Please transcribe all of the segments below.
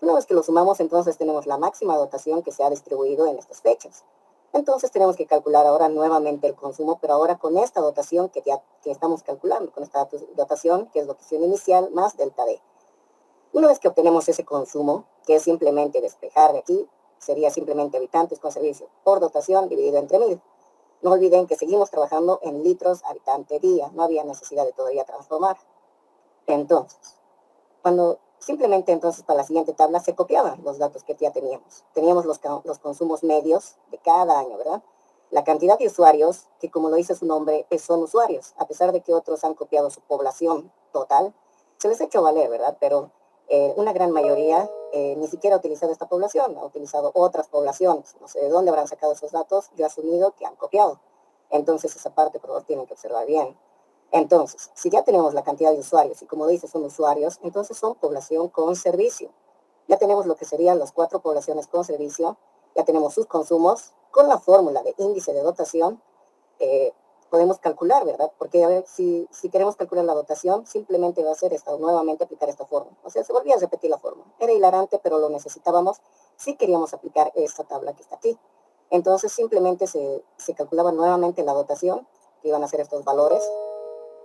Una vez que lo sumamos, entonces tenemos la máxima dotación que se ha distribuido en estas fechas. Entonces tenemos que calcular ahora nuevamente el consumo, pero ahora con esta dotación que estamos calculando, con esta dotación que es dotación inicial más delta D. Una vez que obtenemos ese consumo, que es simplemente despejar de aquí, sería simplemente habitantes con servicio por dotación dividido entre 1000. No olviden que seguimos trabajando en litros habitante día, no había necesidad de todavía transformar. Entonces, cuando simplemente entonces para la siguiente tabla se copiaban los datos que ya teníamos. Teníamos los consumos medios de cada año, ¿verdad? La cantidad de usuarios, que como lo dice su nombre, son usuarios, a pesar de que otros han copiado su población total, se les ha hecho valer, ¿verdad? Pero una gran mayoría ni siquiera ha utilizado esta población, ha utilizado otras poblaciones. No sé de dónde habrán sacado esos datos, yo he asumido que han copiado. Entonces esa parte, por favor, tienen que observar bien. Entonces, si ya tenemos la cantidad de usuarios, y como dice, son usuarios, entonces son población con servicio. Ya tenemos lo que serían las 4 poblaciones con servicio, ya tenemos sus consumos, con la fórmula de índice de dotación, eh, podemos calcular, ¿verdad? Porque a ver, si queremos calcular la dotación, simplemente va a ser nuevamente aplicar esta fórmula. O sea, se volvía a repetir la fórmula. Era hilarante, pero lo necesitábamos si queríamos aplicar esta tabla que está aquí. Entonces, simplemente se calculaba nuevamente la dotación, que iban a ser estos valores,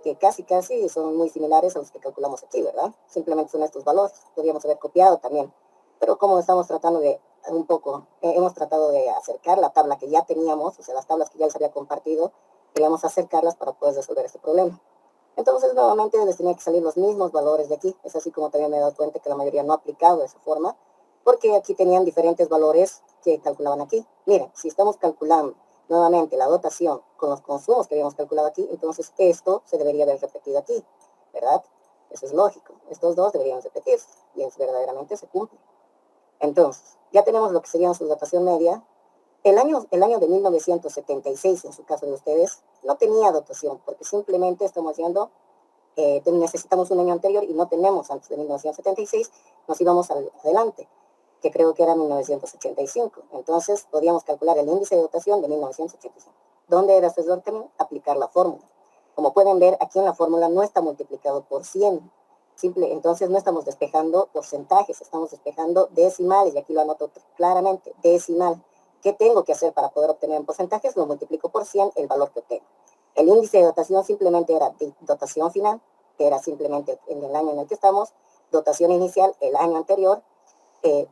que casi son muy similares a los que calculamos aquí, ¿verdad? Simplemente son estos valores, podríamos haber copiado también, pero como estamos tratando de hemos tratado de acercar la tabla que ya teníamos, o sea, las tablas que ya les había compartido, queríamos acercarlas para poder resolver este problema. Entonces, nuevamente les tenía que salir los mismos valores de aquí, es así como también me he dado cuenta que la mayoría no ha aplicado de esa forma, porque aquí tenían diferentes valores que calculaban aquí. Miren, si estamos calculando nuevamente la dotación con los consumos que habíamos calculado aquí, entonces esto se debería haber repetido aquí, ¿verdad? Eso es lógico. Estos dos deberían repetirse y es verdaderamente se cumple. Entonces, ya tenemos lo que sería su dotación media. El año de 1976, en su caso de ustedes, no tenía dotación, porque simplemente estamos diciendo, necesitamos un año anterior y no tenemos antes de 1976, nos íbamos adelante, que creo que era 1985. Entonces, podíamos calcular el índice de dotación de 1985. ¿Dónde era este error también? Aplicar la fórmula. Como pueden ver, aquí en la fórmula no está multiplicado por 100. Entonces no estamos despejando porcentajes, estamos despejando decimales, y aquí lo anoto claramente, decimal. ¿Qué tengo que hacer para poder obtener en porcentajes? Lo multiplico por 100, el valor que obtengo. El índice de dotación simplemente era de dotación final, que era simplemente en el año en el que estamos, dotación inicial, el año anterior,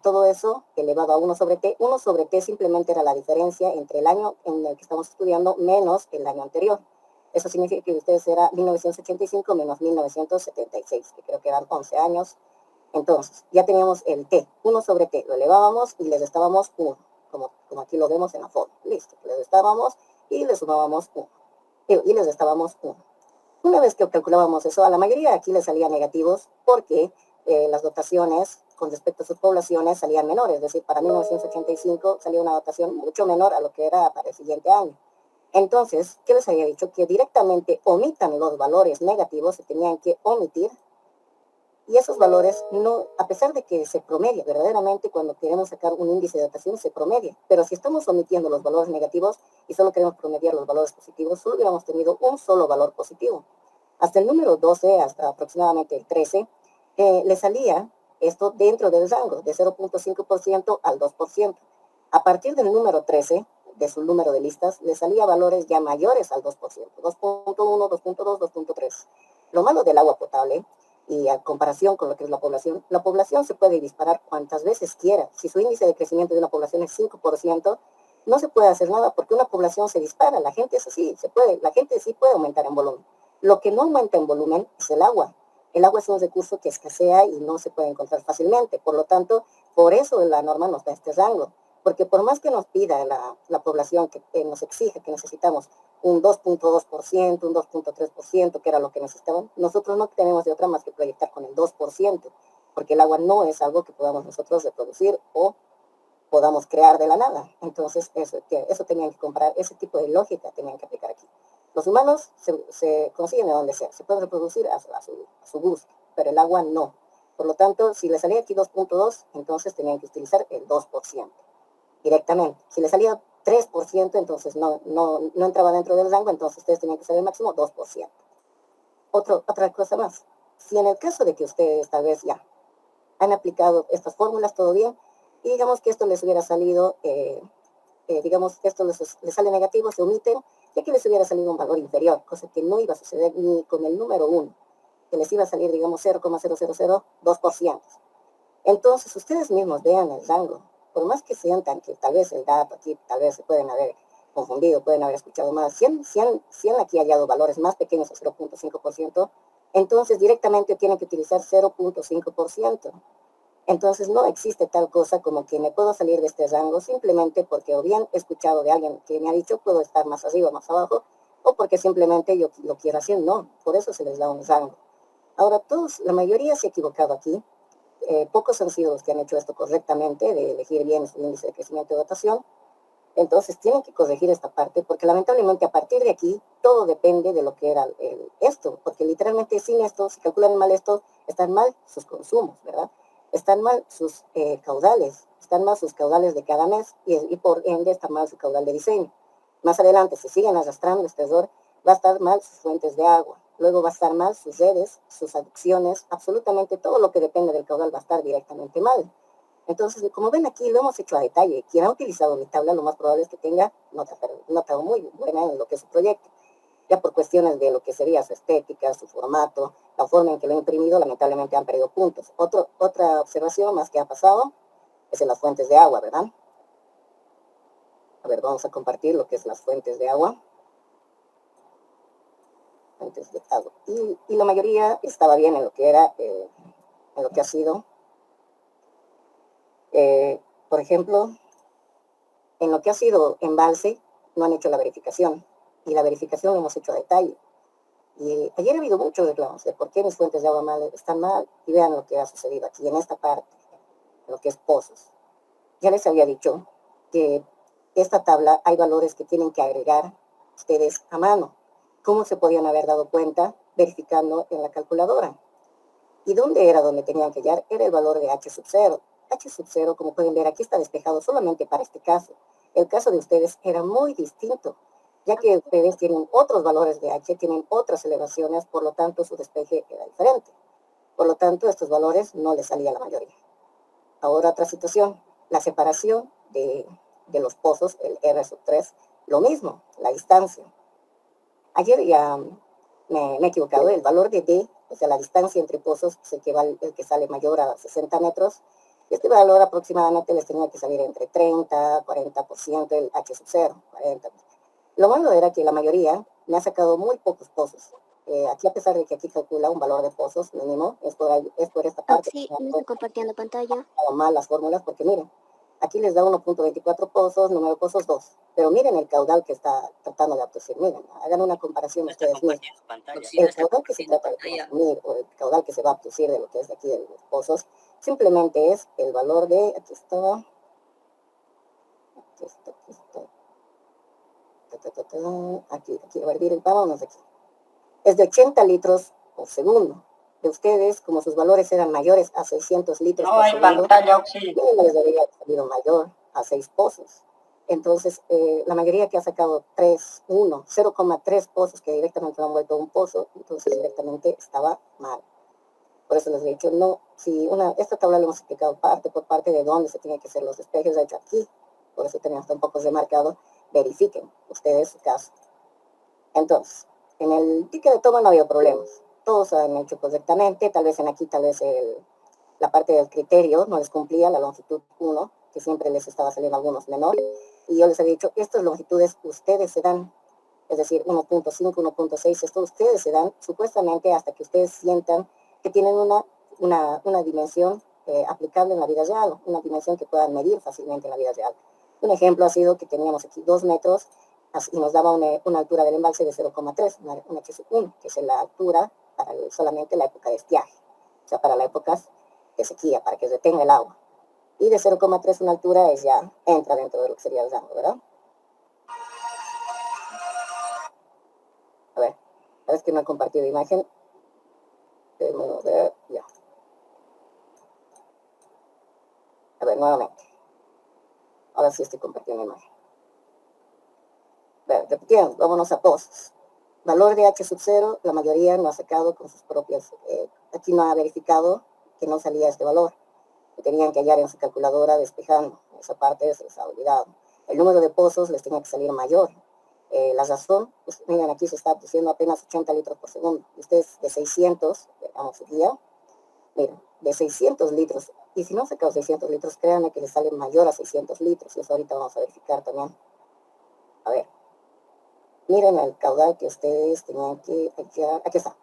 todo eso elevado a 1 sobre t. 1 sobre t simplemente era la diferencia entre el año en el que estamos estudiando menos el año anterior. Eso significa que ustedes era 1985 menos 1976, que creo que eran 11 años. Entonces, ya teníamos el t, 1 sobre t, lo elevábamos y le restábamos 1, como aquí lo vemos en la foto. Listo, le restábamos y le sumábamos 1. Y les restábamos 1. Una vez que calculábamos eso, a la mayoría aquí les salían negativos porque las dotaciones con respecto a sus poblaciones salían menores. Es decir, para 1985 salía una dotación mucho menor a lo que era para el siguiente año. Entonces, ¿qué les había dicho? Que directamente omitan los valores negativos, se tenían que omitir. Y esos valores, no, a pesar de que se promedia, verdaderamente cuando queremos sacar un índice de dotación se promedia, pero si estamos omitiendo los valores negativos y solo queremos promediar los valores positivos, solo hubiéramos tenido un solo valor positivo. Hasta el número 12, hasta aproximadamente el 13, le salía esto dentro del rango de 0.5% al 2%. A partir del número 13, de su número de listas, le salía valores ya mayores al 2%, 2.1, 2.2, 2.3. Lo malo del agua potable, y a comparación con lo que es la población se puede disparar cuantas veces quiera. Si su índice de crecimiento de una población es 5%, no se puede hacer nada porque una población se dispara. La gente es así, la gente sí puede aumentar en volumen. Lo que no aumenta en volumen es el agua. El agua es un recurso que escasea y no se puede encontrar fácilmente. Por lo tanto, por eso la norma nos da este rango. Porque por más que nos pida la población, que nos exija que necesitamos un 2.2%, un 2.3%, que era lo que necesitaban, nosotros no tenemos de otra más que proyectar con el 2%, porque el agua no es algo que podamos nosotros reproducir o podamos crear de la nada. Entonces, eso tenían que comprar, ese tipo de lógica tenían que aplicar aquí. Los humanos se consiguen de donde sea, se pueden reproducir a su gusto, pero el agua no. Por lo tanto, si le salía aquí 2.2, entonces tenían que utilizar el 2% directamente. Si le salía 3%, entonces no entraba dentro del rango, entonces ustedes tenían que saber máximo 2%. Otra cosa más. Si en el caso de que ustedes tal vez ya han aplicado estas fórmulas, todo bien, y digamos que esto les hubiera salido, digamos que esto les sale negativo, se omiten, y aquí les hubiera salido un valor inferior, cosa que no iba a suceder ni con el número 1, que les iba a salir, digamos, 0,0002%. Entonces, ustedes mismos vean el rango, por más que sientan que tal vez el dato aquí, tal vez se pueden haber confundido, pueden haber escuchado más, si han aquí hallado valores más pequeños a 0,5%, entonces directamente tienen que utilizar 0,5%. Entonces no existe tal cosa como que me puedo salir de este rango simplemente porque o bien he escuchado de alguien que me ha dicho puedo estar más arriba, más abajo, o porque simplemente yo lo quiero hacer. No, por eso se les da un rango. Ahora todos, la mayoría se ha equivocado aquí. Pocos han sido los que han hecho esto correctamente, de elegir bien su índice de crecimiento de dotación. Entonces tienen que corregir esta parte, porque lamentablemente a partir de aquí todo depende de lo que era esto, porque literalmente sin esto, si calculan mal esto, están mal sus consumos, ¿verdad? Están mal sus caudales, están mal sus caudales de cada mes y por ende está mal su caudal de diseño. Más adelante, si siguen arrastrando este error, va a estar mal sus fuentes de agua, luego va a estar mal sus redes, sus aducciones, absolutamente todo lo que depende del caudal va a estar directamente mal. Entonces, como ven aquí, lo hemos hecho a detalle. Quien ha utilizado mi tabla, lo más probable es que tenga nota muy buena en lo que es su proyecto. Ya por cuestiones de lo que sería su estética, su formato, la forma en que lo he imprimido, lamentablemente han perdido puntos. Otra observación más que ha pasado es en las fuentes de agua, ¿verdad? A ver, vamos a compartir lo que es las fuentes de agua. Fuentes de agua. Y la mayoría estaba bien en lo que era, en lo que ha sido. Por ejemplo, en lo que ha sido embalse, no han hecho la verificación. Y la verificación lo hemos hecho a detalle. Y ayer ha habido muchos reclamos de por qué mis fuentes de agua están mal. Y vean lo que ha sucedido aquí en esta parte, lo que es pozos. Ya les había dicho que esta tabla hay valores que tienen que agregar ustedes a mano. ¿Cómo se podían haber dado cuenta? Verificando en la calculadora. ¿Y dónde era donde tenían que hallar? Era el valor de H sub 0. H sub 0, como pueden ver, aquí está despejado solamente para este caso. El caso de ustedes era muy distinto, ya que ustedes tienen otros valores de H, tienen otras elevaciones, por lo tanto su despeje era diferente. Por lo tanto, estos valores no les salía a la mayoría. Ahora otra situación, la separación de los pozos, el R sub 3, lo mismo, la distancia. Ayer ya me he equivocado, el valor de D, o sea, la distancia entre pozos, es el que sale mayor a 60 metros. Este valor aproximadamente les tenía que salir entre 30, 40%, el H sub 0, 40. Lo malo era que la mayoría me ha sacado muy pocos pozos. Aquí, a pesar de que aquí calcula un valor de pozos mínimo, es por esta parte. Sí, me está compartiendo pantalla. Mal las fórmulas, porque miren, aquí les da 1,24 pozos, número de pozos 2. Pero miren el caudal que está tratando de obtener. Miren, hagan una comparación ustedes mismos. El caudal que se trata de consumir o el caudal que se va a obtener de lo que es de aquí de los pozos, simplemente es el valor de, aquí está, aquí, a ver, miren, vámonos aquí. Es de 80 litros por segundo. De ustedes, como sus valores eran mayores a 600 litros por segundo, no les debería haber salido mayor a 6 pozos. Entonces, la mayoría que ha sacado 0,3 pozos que directamente lo han vuelto un pozo, entonces directamente estaba mal. Por eso les he dicho, no, si esta tabla lo hemos explicado parte por parte de dónde se tienen que hacer los despejes, de hecho aquí, por eso tenemos un poco remarcado, verifiquen ustedes su caso. Entonces, en el ticket de toma no había problemas, todos han hecho correctamente, tal vez la parte del criterio no les cumplía, la longitud 1, que siempre les estaba saliendo algunos menor, y yo les he dicho, estas longitudes ustedes se dan, es decir, 1,5, 1,6, esto ustedes se dan supuestamente hasta que ustedes sientan que tienen una dimensión aplicable en la vida real, una dimensión que puedan medir fácilmente en la vida real. Un ejemplo ha sido que teníamos aquí 2 metros y nos daba una altura del embalse de 0,3, una H1, que es la altura para solamente la época de estiaje, o sea, para las épocas de sequía, para que detenga el agua. Y de 0,3 una altura ya entra dentro de lo que sería el rango, ¿verdad? A ver, es que no he compartido imagen. Ya. A ver, nuevamente. Ahora sí estoy compartiendo imagen. A ver, repitiendo, vámonos a pozos. Valor de H sub 0, la mayoría no ha sacado con sus propias, aquí no ha verificado que no salía este valor. que tenían que hallar en su calculadora despejando. Esa parte se les ha olvidado. El número de pozos les tenía que salir mayor. La razón, pues miren, aquí se está produciendo apenas 80 litros por segundo. Ustedes de 600, vamos, día, miren, de 600 litros. Y si no se causa 600 litros, créanme que les sale mayor a 600 litros. Y eso ahorita vamos a verificar también. A ver, miren el caudal que ustedes tenían que hallar. Aquí está.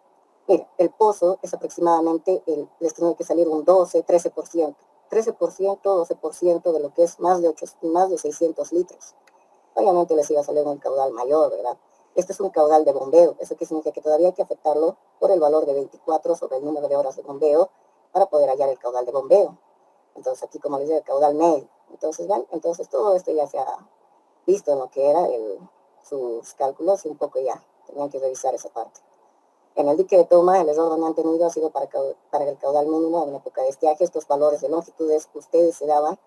Miren, el pozo es aproximadamente, les tiene que salir un 12, 13%. 13%, 12% de lo que es más de 600 litros. Obviamente les iba a salir un caudal mayor, ¿verdad? Este es un caudal de bombeo. Eso que significa que todavía hay que afectarlo por el valor de 24 sobre el número de horas de bombeo para poder hallar el caudal de bombeo. Entonces aquí, como les digo, el caudal medio. Entonces, ¿ven? Entonces todo esto ya se ha visto en lo que era sus cálculos y un poco ya tenían que revisar esa parte. En el dique de toma, el error donde han tenido ha sido para el caudal mínimo en época de estiaje. Estos valores de longitudes ustedes se daban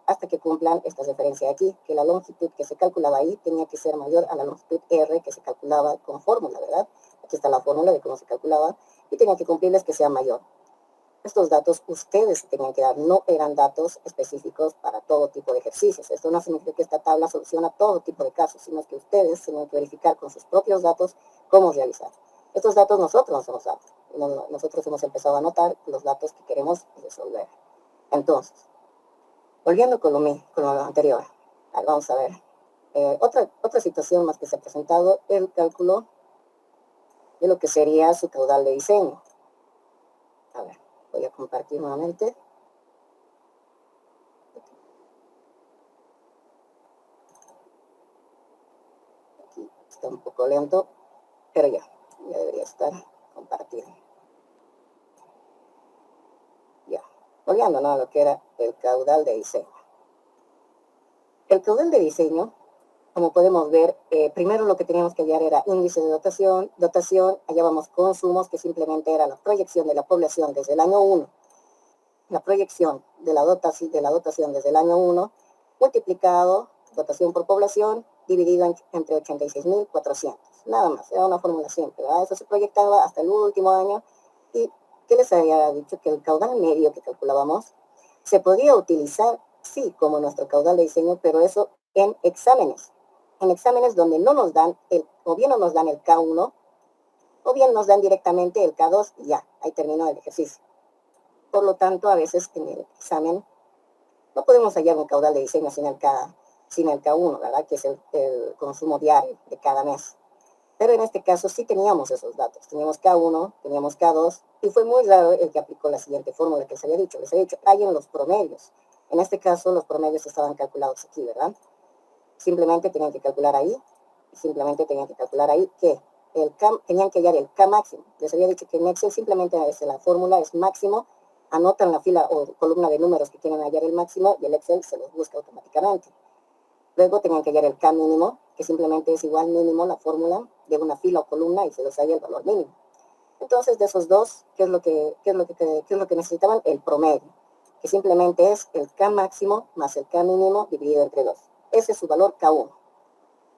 hasta que cumplan esta referencia aquí, que la longitud que se calculaba ahí tenía que ser mayor a la longitud R que se calculaba con fórmula, ¿verdad? Aquí está la fórmula de cómo se calculaba y tenía que cumplirles que sea mayor. Estos datos ustedes tenían que dar, no eran datos específicos para todo tipo de ejercicios. Esto no significa que esta tabla soluciona todo tipo de casos, sino que ustedes tienen que verificar con sus propios datos cómo realizar. Estos datos nosotros nos hemos dado. Nosotros hemos empezado a anotar los datos que queremos resolver. Entonces, volviendo con lo anterior, vamos a ver. Otra situación más que se ha presentado, el cálculo de lo que sería su caudal de diseño. A ver, voy a compartir nuevamente. Aquí está un poco lento, pero ya debería estar compartido. Ya, volviendo a lo que era el caudal de diseño. El caudal de diseño, como podemos ver, primero lo que teníamos que hallar era índice de dotación, hallábamos consumos, que simplemente era la proyección de la población desde el año 1, la proyección de la dotación desde el año 1, multiplicado dotación por población, dividido entre 86.400. Nada más, era una fórmula simple, ¿verdad? Eso se proyectaba hasta el último año. ¿Y qué les había dicho? Que el caudal medio que calculábamos se podía utilizar, sí, como nuestro caudal de diseño, pero eso en exámenes donde no nos dan o bien no nos dan el K1, o bien nos dan directamente el K2 y ya, ahí terminó el ejercicio. Por lo tanto, a veces en el examen no podemos hallar un caudal de diseño sin el K1, ¿verdad? Que es el consumo diario de cada mes. Pero en este caso sí teníamos esos datos. Teníamos K1, teníamos K2, y fue muy raro el que aplicó la siguiente fórmula que les había dicho. Hay en los promedios. En este caso, los promedios estaban calculados aquí, ¿verdad? Simplemente tenían que calcular ahí, que tenían que hallar el K máximo. Les había dicho que en Excel simplemente la fórmula es máximo, anotan la fila o columna de números que quieren hallar el máximo y el Excel se los busca automáticamente. Luego tenían que hallar el K mínimo, que simplemente es igual mínimo la fórmula de una fila o columna y se les halla el valor mínimo. Entonces, de esos dos, ¿qué es lo que necesitaban? El promedio, que simplemente es el K máximo más el K mínimo dividido entre 2. Ese es su valor K1.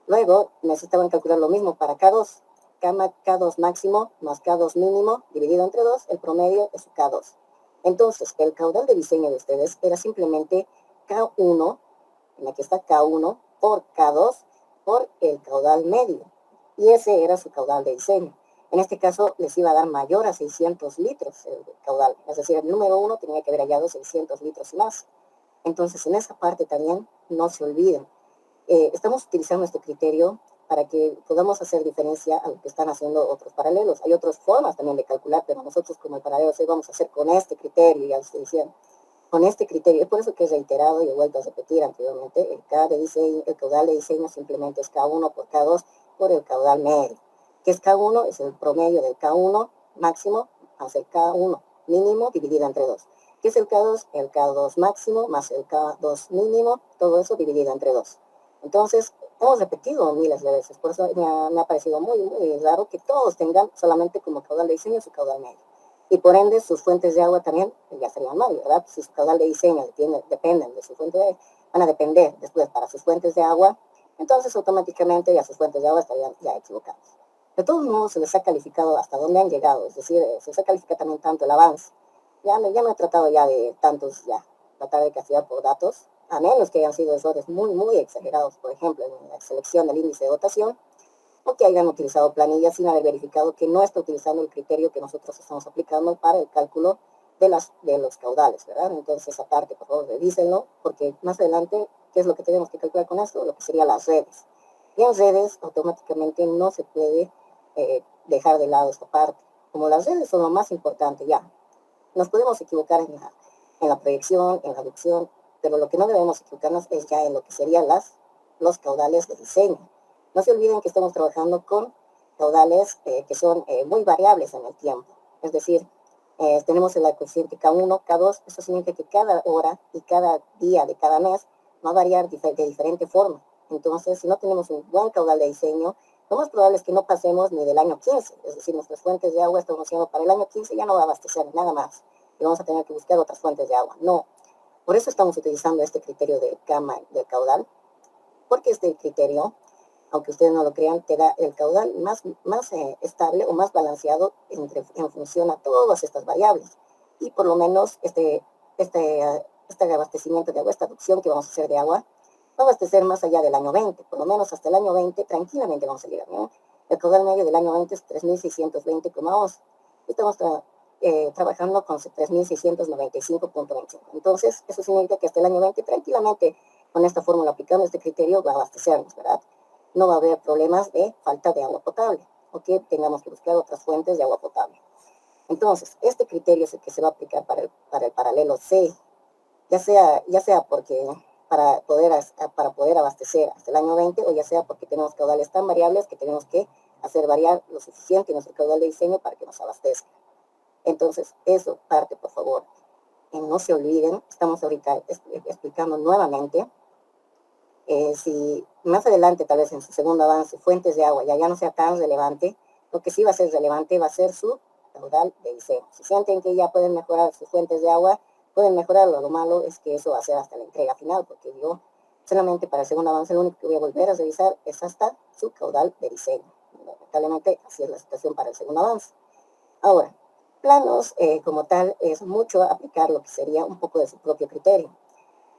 Luego necesitaban calcular lo mismo para K2. K2 máximo más K2 mínimo dividido entre 2, el promedio es K2. Entonces, el caudal de diseño de ustedes era simplemente K1, en la que está K1 por K2 por el caudal medio. Y ese era su caudal de diseño. En este caso les iba a dar mayor a 600 litros el caudal. Es decir, el número 1 tenía que haber hallado 600 litros y más. Entonces, en esa parte también no se olviden. Estamos utilizando este criterio para que podamos hacer diferencia a lo que están haciendo otros paralelos. Hay otras formas también de calcular, pero nosotros como el paralelo hoy vamos a hacer con este criterio, ya ustedes decían, con este criterio. Es por eso que he reiterado y he vuelto a repetir anteriormente, el caudal de diseño simplemente es K1 por K2 por el caudal medio. Que es K1? Es el promedio del K1 máximo más el K1 mínimo dividido entre 2. ¿Qué es el K2? El K2 máximo más el K2 mínimo, todo eso dividido entre 2. Entonces, hemos repetido miles de veces, por eso me ha parecido muy, muy raro que todos tengan solamente como caudal de diseño su caudal medio. Y por ende, sus fuentes de agua también ya serían mal, ¿verdad? Si su caudal de diseño dependen de su fuente de agua, van a depender después para sus fuentes de agua, entonces automáticamente ya sus fuentes de agua estarían ya equivocadas. De todos modos, se les ha calificado hasta dónde han llegado, es decir, se les ha calificado también tanto el avance. ya me he tratado ya de tantos, ya, tratar de castigar por datos, a menos que hayan sido errores muy exagerados, por ejemplo, en la selección del índice de dotación, o que hayan utilizado planillas sin haber verificado que no está utilizando el criterio que nosotros estamos aplicando para el cálculo de los caudales, ¿verdad? Entonces, aparte, por favor, revísenlo, porque más adelante, ¿qué es lo que tenemos que calcular con esto? Lo que serían las redes. Y en redes, automáticamente no se puede dejar de lado esta parte. Como las redes son lo más importante, ya, nos podemos equivocar en la proyección, en la reducción, pero lo que no debemos equivocarnos es ya en lo que serían los caudales de diseño. No se olviden que estamos trabajando con caudales que son muy variables en el tiempo. Es decir, tenemos el coeficiente K1, K2, eso significa que cada hora y cada día de cada mes va a variar de diferente forma. Entonces, si no tenemos un buen caudal de diseño, lo más probable es que no pasemos ni del año 15, es decir, nuestras fuentes de agua estamos haciendo para el año 15 ya no va a abastecer nada más y vamos a tener que buscar otras fuentes de agua. No, por eso estamos utilizando este criterio de cama del caudal, porque este criterio, aunque ustedes no lo crean, te da el caudal más estable o más balanceado en función a todas estas variables. Y por lo menos este abastecimiento de agua, esta adducción que vamos a hacer de agua, va a abastecer más allá del año 20, por lo menos hasta el año 20 tranquilamente vamos a llegar, ¿no? El caudal medio del año 20 es 3.620,11. Estamos trabajando con 3.695,25. Entonces, eso significa que hasta el año 20 tranquilamente con esta fórmula aplicando este criterio va a abastecernos, ¿verdad? No va a haber problemas de falta de agua potable o que tengamos que buscar otras fuentes de agua potable. Entonces, este criterio es el que se va a aplicar para el paralelo C, ya sea porque para poder abastecer hasta el año 20 o ya sea porque tenemos caudales tan variables que tenemos que hacer variar lo suficiente nuestro caudal de diseño para que nos abastezca. Entonces, eso parte, por favor. No se olviden, estamos ahorita explicando nuevamente. Si más adelante, tal vez en su segundo avance, fuentes de agua ya no sea tan relevante, lo que sí va a ser relevante va a ser su caudal de diseño. Si sienten que ya pueden mejorar sus fuentes de agua, pueden mejorarlo. Lo malo es que eso va a ser hasta la entrega final, porque yo solamente para el segundo avance lo único que voy a volver a revisar es hasta su caudal de diseño. Lamentablemente, así es la situación para el segundo avance. Ahora, planos como tal es mucho aplicar lo que sería un poco de su propio criterio.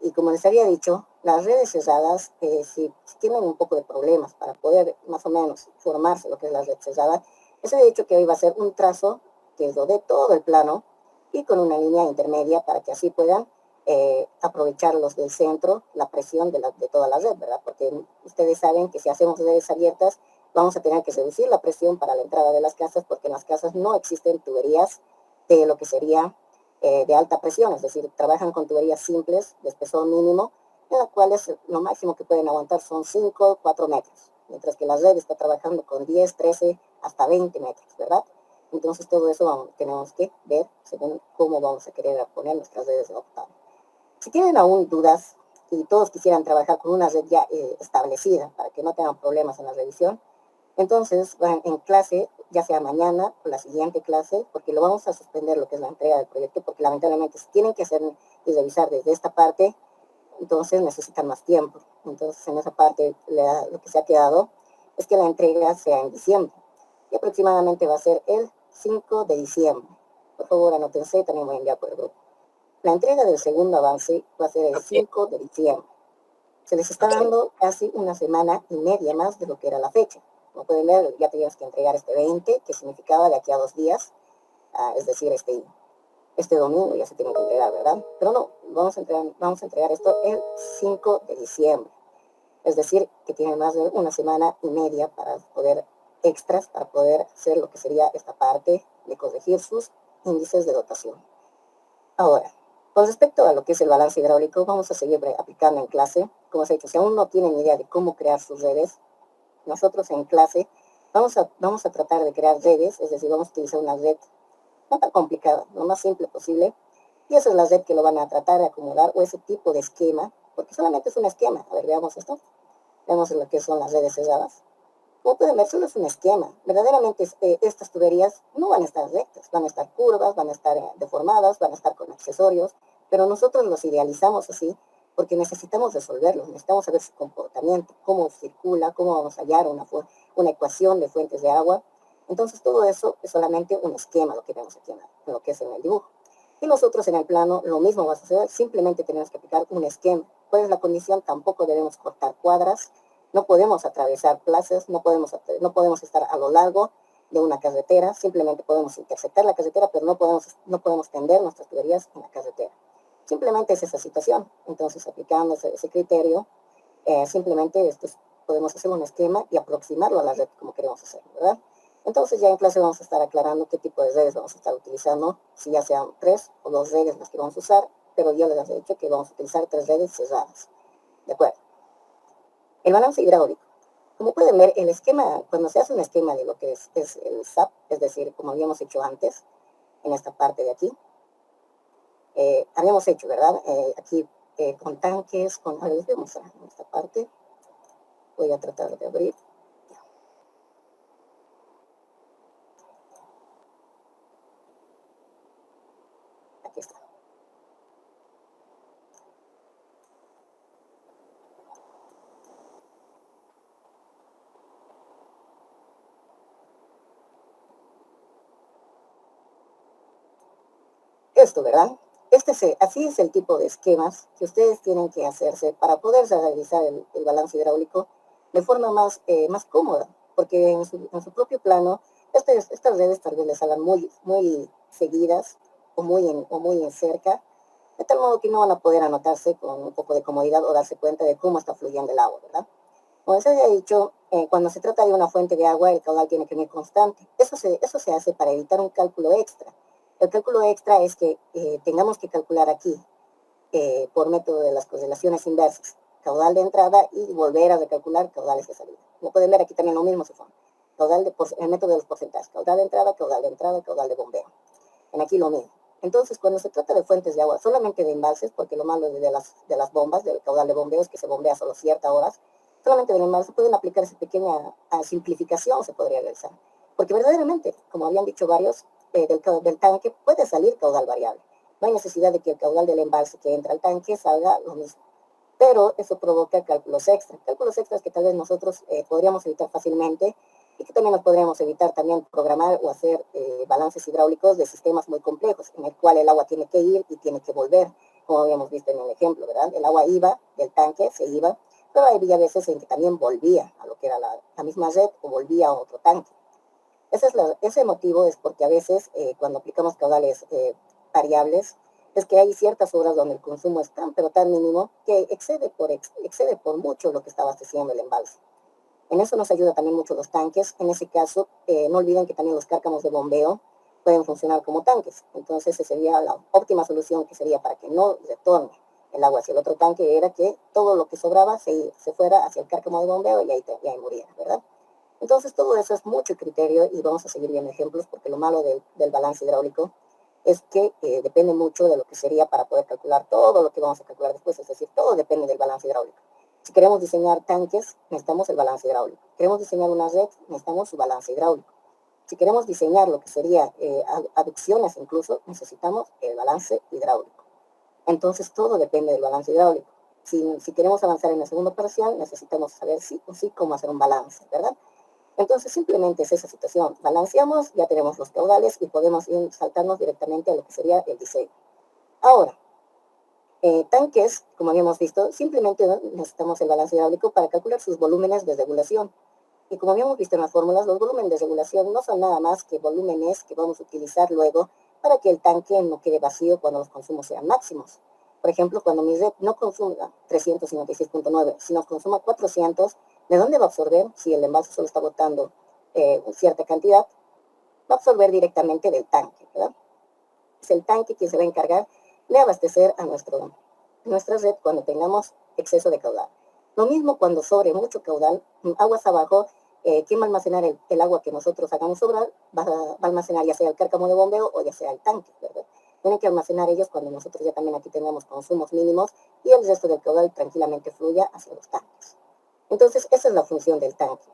Y como les había dicho, las redes cerradas, si tienen un poco de problemas para poder más o menos formarse lo que es la red cerrada, les he dicho que hoy va a ser un trazo que rodee todo el plano y con una línea intermedia para que así puedan aprovechar los del centro, la presión de toda la red, ¿verdad? Porque ustedes saben que si hacemos redes abiertas, vamos a tener que reducir la presión para la entrada de las casas porque en las casas no existen tuberías de lo que sería de alta presión, es decir, trabajan con tuberías simples de espesor mínimo, en las cuales lo máximo que pueden aguantar son 5 o 4 metros, mientras que la red está trabajando con 10, 13, hasta 20 metros, ¿verdad? Entonces todo eso tenemos que ver según cómo vamos a querer poner nuestras redes de agua potable. Si tienen aún dudas y todos quisieran trabajar con una red ya establecida para que no tengan problemas en la revisión, entonces van en clase, ya sea mañana o la siguiente clase, porque lo vamos a suspender lo que es la entrega del proyecto, porque lamentablemente si tienen que hacer y revisar desde esta parte, entonces necesitan más tiempo. Entonces en esa parte lo que se ha quedado es que la entrega sea en diciembre, y aproximadamente va a ser el 5 de diciembre. Por favor, anótense, también voy a enviar por el grupo. La entrega del segundo avance va a ser el 5 de diciembre. Se les está dando casi una semana y media más de lo que era la fecha. Como pueden ver, ya teníamos que entregar este 20, que significaba de aquí a 2 días, es decir, este domingo ya se tiene que entregar, ¿verdad? Pero no, vamos a entregar esto el 5 de diciembre. Es decir, que tienen más de una semana y media para poder extras, para poder hacer lo que sería esta parte de corregir sus índices de dotación. Ahora, con respecto a lo que es el balance hidráulico, vamos a seguir aplicando en clase. Como os he dicho, si aún no tienen idea de cómo crear sus redes, nosotros en clase vamos a tratar de crear redes, es decir, vamos a utilizar una red no tan complicada, lo más simple posible, y esa es la red que lo van a tratar de acomodar, o ese tipo de esquema, porque solamente es un esquema. A ver, veamos esto. Vemos lo que son las redes cerradas. Como pueden ver, solo es un esquema. Verdaderamente estas tuberías no van a estar rectas, van a estar curvas, van a estar deformadas, van a estar con accesorios, pero nosotros los idealizamos así porque necesitamos resolverlos, necesitamos saber su comportamiento, cómo circula, cómo vamos a hallar una ecuación de fuentes de agua. Entonces todo eso es solamente un esquema, lo que vemos aquí en lo que es en el dibujo. Y nosotros en el plano lo mismo va a suceder, simplemente tenemos que aplicar un esquema. ¿Cuál es la condición? Tampoco debemos cortar cuadras, no podemos atravesar plazas, no podemos estar a lo largo de una carretera, simplemente podemos interceptar la carretera, pero no podemos tender nuestras tuberías en la carretera. Simplemente es esa situación. Entonces, aplicando ese criterio, simplemente podemos hacer un esquema y aproximarlo a la red como queremos hacerlo, ¿verdad? Entonces ya en clase vamos a estar aclarando qué tipo de redes vamos a estar utilizando, si ya sean 3 o 2 redes las que vamos a usar, pero yo les he dicho que vamos a utilizar 3 redes cerradas. ¿De acuerdo? El balance hidráulico. Como pueden ver, el esquema, cuando se hace un esquema de lo que es el SAP, es decir, como habíamos hecho antes, en esta parte de aquí, habíamos hecho, ¿verdad? Aquí con tanques, ahora les voy a mostrar en esta parte, voy a tratar de abrir. Aquí está. Esto, ¿verdad? Así es el tipo de esquemas que ustedes tienen que hacerse para poder realizar el balance hidráulico de forma más cómoda, porque en su propio plano, estas redes tal vez les hagan muy seguidas o muy en cerca, de tal modo que no van a poder anotarse con un poco de comodidad o darse cuenta de cómo está fluyendo el agua, ¿verdad? Como se había dicho, cuando se trata de una fuente de agua, el caudal tiene que ser constante. Eso se hace para evitar un cálculo extra. El cálculo extra es que tengamos que calcular aquí, por método de las correlaciones inversas, caudal de entrada y volver a recalcular caudales de salida. Como pueden ver, aquí también lo mismo se forma. El método de los porcentajes, caudal de entrada, caudal de bombeo. En aquí lo mismo. Entonces, cuando se trata de fuentes de agua, solamente de embalses, porque lo malo de las bombas, del caudal de bombeo, es que se bombea solo ciertas horas, solamente de embalses pueden aplicar esa pequeña simplificación, se podría realizar. Porque verdaderamente, como habían dicho varios, del tanque puede salir caudal variable. No hay necesidad de que el caudal del embalse que entra al tanque salga lo mismo. Pero eso provoca cálculos extras que tal vez nosotros podríamos evitar fácilmente y que también nos podríamos evitar también programar o hacer balances hidráulicos de sistemas muy complejos, en el cual el agua tiene que ir y tiene que volver, como habíamos visto en el ejemplo, ¿verdad? El agua iba del tanque, se iba, pero había veces en que también volvía a lo que era la misma red o volvía a otro tanque. Ese motivo es porque a veces cuando aplicamos caudales variables, es que hay ciertas horas donde el consumo es pero tan mínimo que excede por mucho lo que está abasteciendo el embalse. En eso nos ayuda también mucho los tanques. En ese caso, no olviden que también los cárcamos de bombeo pueden funcionar como tanques. Entonces, esa sería la óptima solución que sería para que no retorne el agua hacia el otro tanque, era que todo lo que sobraba se fuera hacia el cárcamo de bombeo y ahí muriera, ¿verdad? Entonces, todo eso es mucho criterio y vamos a seguir viendo ejemplos porque lo malo del balance hidráulico es que depende mucho de lo que sería para poder calcular todo lo que vamos a calcular después, es decir, todo depende del balance hidráulico. Si queremos diseñar tanques, necesitamos el balance hidráulico. Queremos diseñar una red, necesitamos su balance hidráulico. Si queremos diseñar lo que sería aducciones incluso, necesitamos el balance hidráulico. Entonces, todo depende del balance hidráulico. Si queremos avanzar en la segunda parcial, necesitamos saber sí o sí cómo hacer un balance, ¿verdad? Entonces, simplemente es esa situación. Balanceamos, ya tenemos los caudales y podemos ir saltarnos directamente a lo que sería el diseño. Ahora, tanques, como habíamos visto, simplemente necesitamos el balance hidráulico para calcular sus volúmenes de regulación. Y como habíamos visto en las fórmulas, los volúmenes de regulación no son nada más que volúmenes que vamos a utilizar luego para que el tanque no quede vacío cuando los consumos sean máximos. Por ejemplo, cuando mi red no consuma 356.9, sino consuma 400, ¿de dónde va a absorber? Si el envase solo está botando cierta cantidad, va a absorber directamente del tanque, ¿verdad? Es el tanque quien se va a encargar de abastecer a nuestra red cuando tengamos exceso de caudal. Lo mismo cuando sobre mucho caudal, aguas abajo, ¿quién va a almacenar el agua que nosotros hagamos sobrar? Va a almacenar ya sea el cárcamo de bombeo o ya sea el tanque, ¿verdad? Tienen que almacenar ellos cuando nosotros ya también aquí tengamos consumos mínimos y el resto del caudal tranquilamente fluya hacia los tanques. Entonces, esa es la función del tanque.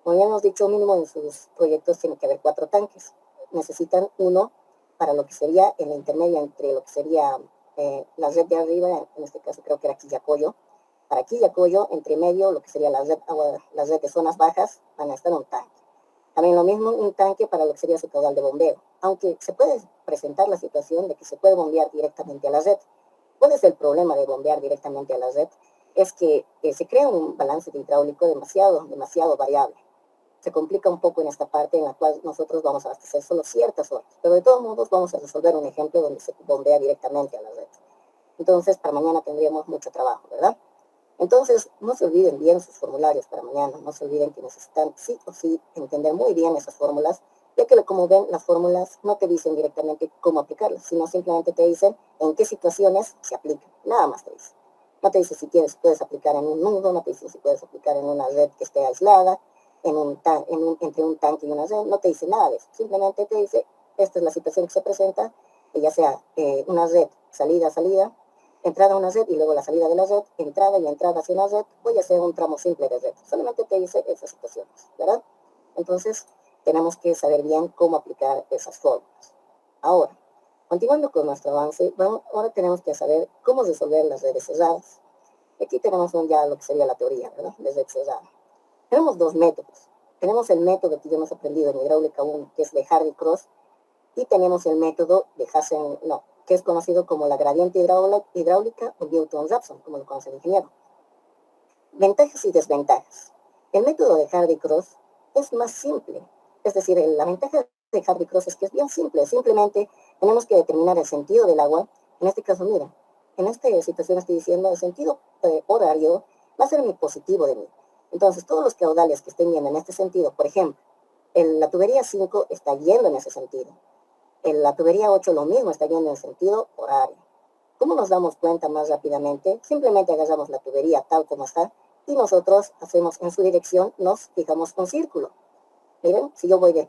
Como ya hemos dicho, mínimo en sus proyectos tiene que haber 4 tanques. Necesitan uno para lo que sería en la intermedia entre lo que sería la red de arriba, en este caso creo que era Quillacoyo. Para Quillacoyo, entre medio, lo que sería la red de zonas bajas, van a estar un tanque. También lo mismo un tanque para lo que sería su caudal de bombeo, aunque se puede presentar la situación de que se puede bombear directamente a la red. ¿Cuál es el problema de bombear directamente a la red? Es que se crea un balance de hidráulico demasiado variable. Se complica un poco en esta parte en la cual nosotros vamos a abastecer solo ciertas horas, pero de todos modos vamos a resolver un ejemplo donde se bombea directamente a la red. Entonces, para mañana tendríamos mucho trabajo, ¿verdad? Entonces, no se olviden bien sus formularios para mañana, no se olviden que necesitan sí o sí entender muy bien esas fórmulas, ya que como ven, las fórmulas no te dicen directamente cómo aplicarlas, sino simplemente te dicen en qué situaciones se aplican, nada más te dice. No te dice si quieres, puedes aplicar en un nudo, no te dice si puedes aplicar en una red que esté aislada, entre un tanque y una red, no te dice nada de eso, simplemente te dice, esta es la situación que se presenta, que ya sea una red salida, entrada a una red y luego la salida de la red, entrada y entrada hacia una red, o ya sea un tramo simple de red. Solamente te dice esas situaciones, ¿verdad? Entonces, tenemos que saber bien cómo aplicar esas fórmulas. Ahora, continuando con nuestro avance, ahora tenemos que saber cómo resolver las redes cerradas. Aquí tenemos ya lo que sería la teoría, ¿verdad? De red cerrada. Tenemos dos métodos. Tenemos el método que ya hemos aprendido en hidráulica 1, que es de Hardy-Cross, y tenemos el método de que es conocido como la gradiente hidráulica o Newton-Raphson, como lo conoce el ingeniero. Ventajas y desventajas. El método de Hardy-Cross es más simple, es decir, la ventaja de Hardy-Cross es que es bien simple, simplemente tenemos que determinar el sentido del agua. En este caso, miren, en esta situación estoy diciendo el sentido horario va a ser mi positivo de mí. Entonces, todos los caudales que estén yendo en este sentido, por ejemplo, la tubería 5 está yendo en ese sentido. En la tubería 8 lo mismo, está yendo en sentido horario. ¿Cómo nos damos cuenta más rápidamente? Simplemente agarramos la tubería tal como está y nosotros hacemos en su dirección, nos fijamos un círculo. Miren, si yo voy del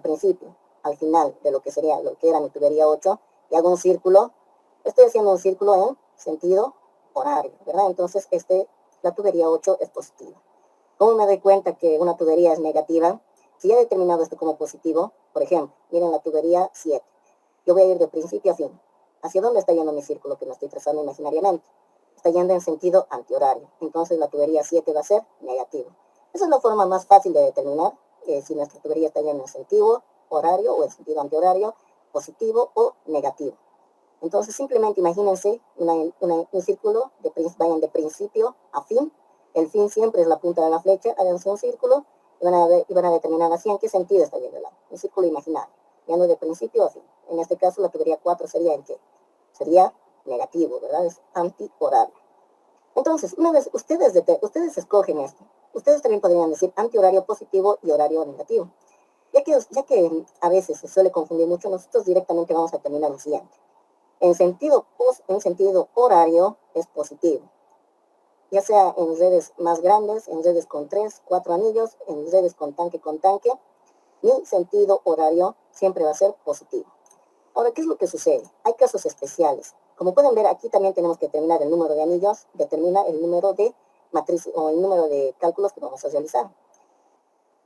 principio al final de lo que era mi tubería 8 y hago un círculo, estoy haciendo un círculo en sentido horario, ¿verdad? Entonces, la tubería 8 es positiva. ¿Cómo me doy cuenta que una tubería es negativa? Si ya he determinado esto como positivo, por ejemplo, miren la tubería 7. Yo voy a ir de principio a fin. ¿Hacia dónde está yendo mi círculo que me estoy trazando imaginariamente? Está yendo en sentido antihorario. Entonces la tubería 7 va a ser negativo. Esa es la forma más fácil de determinar si nuestra tubería está yendo en sentido horario o en sentido antihorario, positivo o negativo. Entonces simplemente imagínense un círculo, vayan de principio a fin. El fin siempre es la punta de la flecha, háganse un círculo y van a determinar así en qué sentido está yendo el agua. Un círculo imaginario, yendo de principio a fin. En este caso la tubería 4 sería en qué? Sería negativo, ¿verdad? Es antihorario. Entonces, una vez ustedes escogen esto, ustedes también podrían decir antihorario positivo y horario negativo. Ya que a veces se suele confundir mucho, nosotros directamente vamos a determinar lo siguiente. En sentido horario es positivo, ya sea en redes más grandes, en redes con 3, 4 anillos, en redes con tanque, mi sentido horario siempre va a ser positivo. Ahora, ¿qué es lo que sucede? Hay casos especiales. Como pueden ver, aquí también tenemos que determinar el número de anillos, determina el número de matrices o el número de cálculos que vamos a realizar.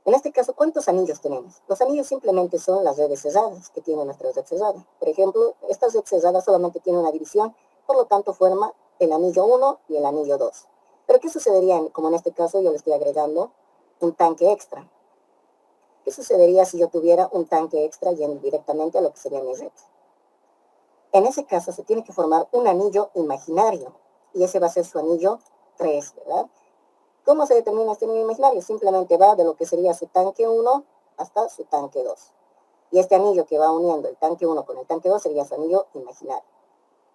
En este caso, ¿cuántos anillos tenemos? Los anillos simplemente son las redes cerradas que tiene nuestra red cerrada. Por ejemplo, esta red cerrada solamente tiene una división, por lo tanto forma el anillo 1 y el anillo 2. Pero ¿qué sucedería? Como en este caso yo le estoy agregando un tanque extra. ¿Qué sucedería si yo tuviera un tanque extra yendo directamente a lo que sería mi red? En ese caso se tiene que formar un anillo imaginario y ese va a ser su anillo 3, ¿verdad? ¿Cómo se determina este anillo imaginario? Simplemente va de lo que sería su tanque 1 hasta su tanque 2. Y este anillo que va uniendo el tanque 1 con el tanque 2 sería su anillo imaginario.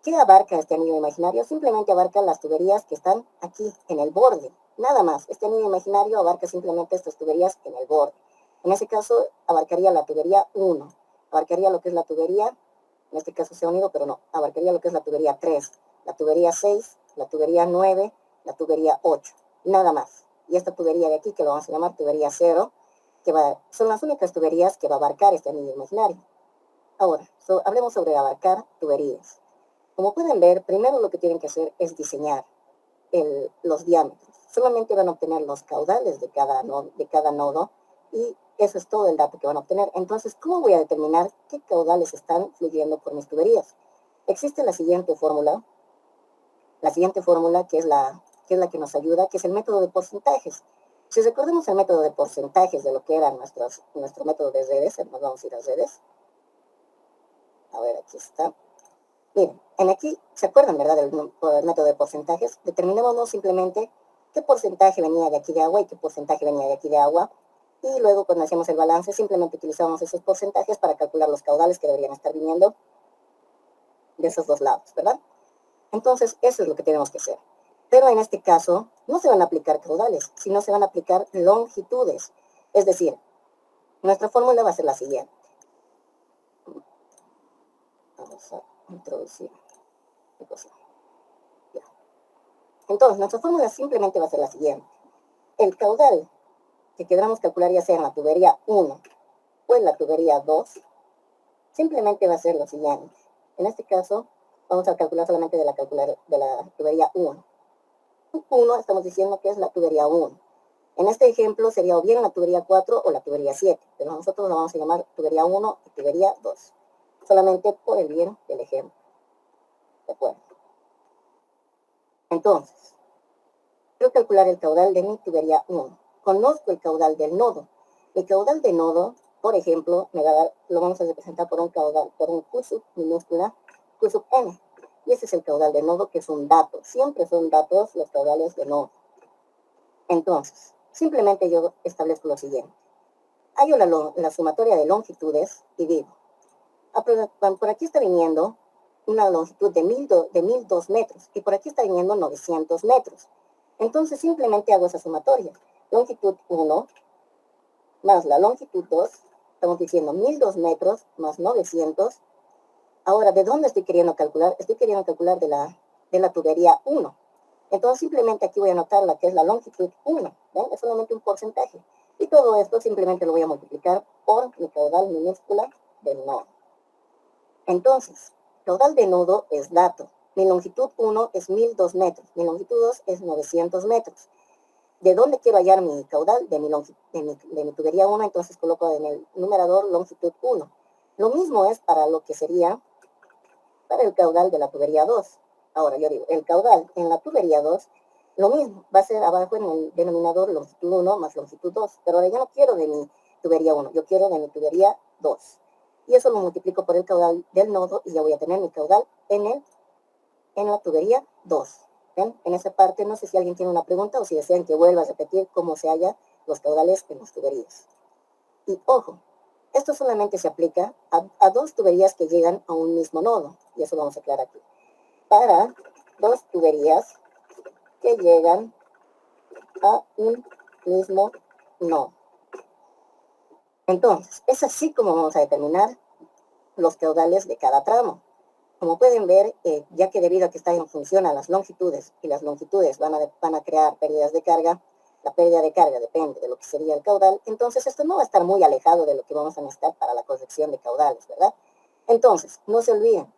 ¿Qué abarca este anillo imaginario? Simplemente abarca las tuberías que están aquí en el borde. Nada más. Este anillo imaginario abarca simplemente estas tuberías en el borde. En ese caso abarcaría la tubería 1. Abarcaría lo que es la tubería, en este caso se ha unido, pero no. Abarcaría lo que es la tubería 3, la tubería 6, la tubería 9, la tubería 8. Nada más. Y esta tubería de aquí, que lo vamos a llamar tubería 0, son las únicas tuberías que va a abarcar este anillo imaginario. Ahora, hablemos sobre abarcar tuberías. Como pueden ver, primero lo que tienen que hacer es diseñar los diámetros. Solamente van a obtener los caudales de cada nodo y eso es todo el dato que van a obtener. Entonces, ¿cómo voy a determinar qué caudales están fluyendo por mis tuberías? Existe la siguiente fórmula que es la que nos ayuda, que es el método de porcentajes. Si recordemos el método de porcentajes de lo que era nuestro método de redes, nos vamos a ir a redes. A ver, aquí está. Miren, aquí, ¿se acuerdan, verdad, del método de porcentajes? Determinémonos simplemente qué porcentaje venía de aquí de agua y qué porcentaje venía de aquí de agua. Y luego, cuando hacíamos el balance, simplemente utilizábamos esos porcentajes para calcular los caudales que deberían estar viniendo de esos dos lados, ¿verdad? Entonces, eso es lo que tenemos que hacer. Pero en este caso, no se van a aplicar caudales, sino se van a aplicar longitudes. Es decir, nuestra fórmula va a ser la siguiente. Vamos a introducir la cosa. Ya. Entonces, nuestra fórmula simplemente va a ser la siguiente. El caudal que queramos calcular, ya sea en la tubería 1 o en la tubería 2, simplemente va a ser lo siguiente. En este caso, vamos a calcular solamente de la tubería 1. 1 estamos diciendo que es la tubería 1. En este ejemplo sería o bien la tubería 4 o la tubería 7, pero nosotros la vamos a llamar tubería 1 y tubería 2, solamente por el bien del ejemplo. ¿De acuerdo? Entonces, quiero calcular el caudal de mi tubería 1. Conozco el caudal del nodo. Mi caudal de nodo, por ejemplo, me va a dar, lo vamos a representar por un caudal, por un Q sub minúscula, Q sub n. Y ese es el caudal de nodo, que es un dato. Siempre son datos los caudales de nodo. Entonces, simplemente yo establezco lo siguiente. Hallo la sumatoria de longitudes y digo, por aquí está viniendo una longitud de 1002 metros y por aquí está viniendo 900 metros. Entonces simplemente hago esa sumatoria. Longitud 1 más la longitud 2, estamos diciendo 1002 metros más 900. Ahora, ¿de dónde estoy queriendo calcular? Estoy queriendo calcular de la tubería 1. Entonces simplemente aquí voy a anotar la que es la longitud 1. ¿Ven? Es solamente un porcentaje. Y todo esto simplemente lo voy a multiplicar por mi caudal minúscula del nodo. Entonces, caudal de nodo es dato. Mi longitud 1 es 1002 metros. Mi longitud 2 es 900 metros. ¿De dónde quiero hallar mi caudal? De mi tubería 1, entonces coloco en el numerador longitud 1. Lo mismo es para lo que sería para el caudal de la tubería 2. Ahora yo digo, el caudal en la tubería 2, lo mismo, va a ser abajo en el denominador longitud 1 más longitud 2. Pero ahora yo no quiero de mi tubería 1, yo quiero de mi tubería 2. Y eso lo multiplico por el caudal del nodo y ya voy a tener mi caudal en la tubería 2. ¿Ven? En esa parte no sé si alguien tiene una pregunta o si desean que vuelva a repetir cómo se halla los caudales en las tuberías. Y ojo, esto solamente se aplica a dos tuberías que llegan a un mismo nodo. Y eso vamos a aclarar aquí. Para dos tuberías que llegan a un mismo nodo. Entonces, es así como vamos a determinar los caudales de cada tramo. Como pueden ver, ya que debido a que está en función a las longitudes y las longitudes van a crear pérdidas de carga, la pérdida de carga depende de lo que sería el caudal, entonces esto no va a estar muy alejado de lo que vamos a necesitar para la corrección de caudales, ¿verdad? Entonces, no se olviden,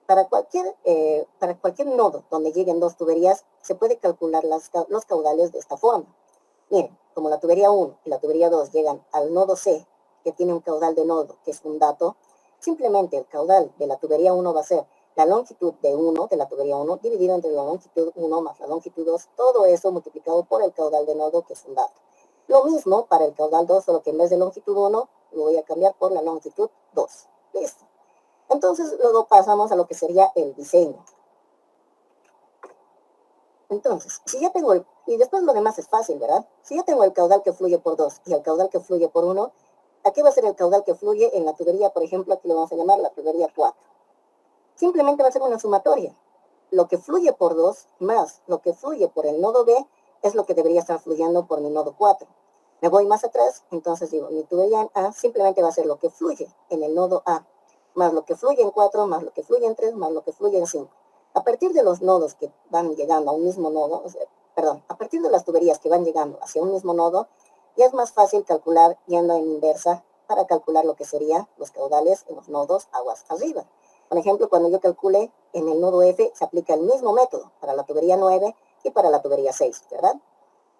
para cualquier nodo donde lleguen dos tuberías, se puede calcular los caudales de esta forma. Miren, como la tubería 1 y la tubería 2 llegan al nodo C, que tiene un caudal de nodo, que es un dato, simplemente el caudal de la tubería 1 va a ser la longitud de 1 de la tubería 1 dividido entre la longitud 1 más la longitud 2, todo eso multiplicado por el caudal de nodo, que es un dato. Lo mismo para el caudal 2, solo que en vez de longitud 1 lo voy a cambiar por la longitud 2. Listo. Entonces luego pasamos a lo que sería el diseño. Entonces, si ya tengo y después lo demás es fácil, ¿verdad? Si ya tengo el caudal que fluye por 2 y el caudal que fluye por 1, aquí va a ser el caudal que fluye en la tubería, por ejemplo, aquí lo vamos a llamar la tubería 4. Simplemente va a ser una sumatoria. Lo que fluye por 2 más lo que fluye por el nodo B es lo que debería estar fluyendo por mi nodo 4. Me voy más atrás, entonces digo, mi tubería en A simplemente va a ser lo que fluye en el nodo A, más lo que fluye en 4, más lo que fluye en 3, más lo que fluye en 5. A partir de los nodos que van llegando a un mismo nodo, a partir de las tuberías que van llegando hacia un mismo nodo, ya es más fácil calcular yendo en inversa para calcular lo que serían los caudales en los nodos aguas arriba. Por ejemplo, cuando yo calcule en el nodo F, se aplica el mismo método para la tubería 9 y para la tubería 6, ¿verdad?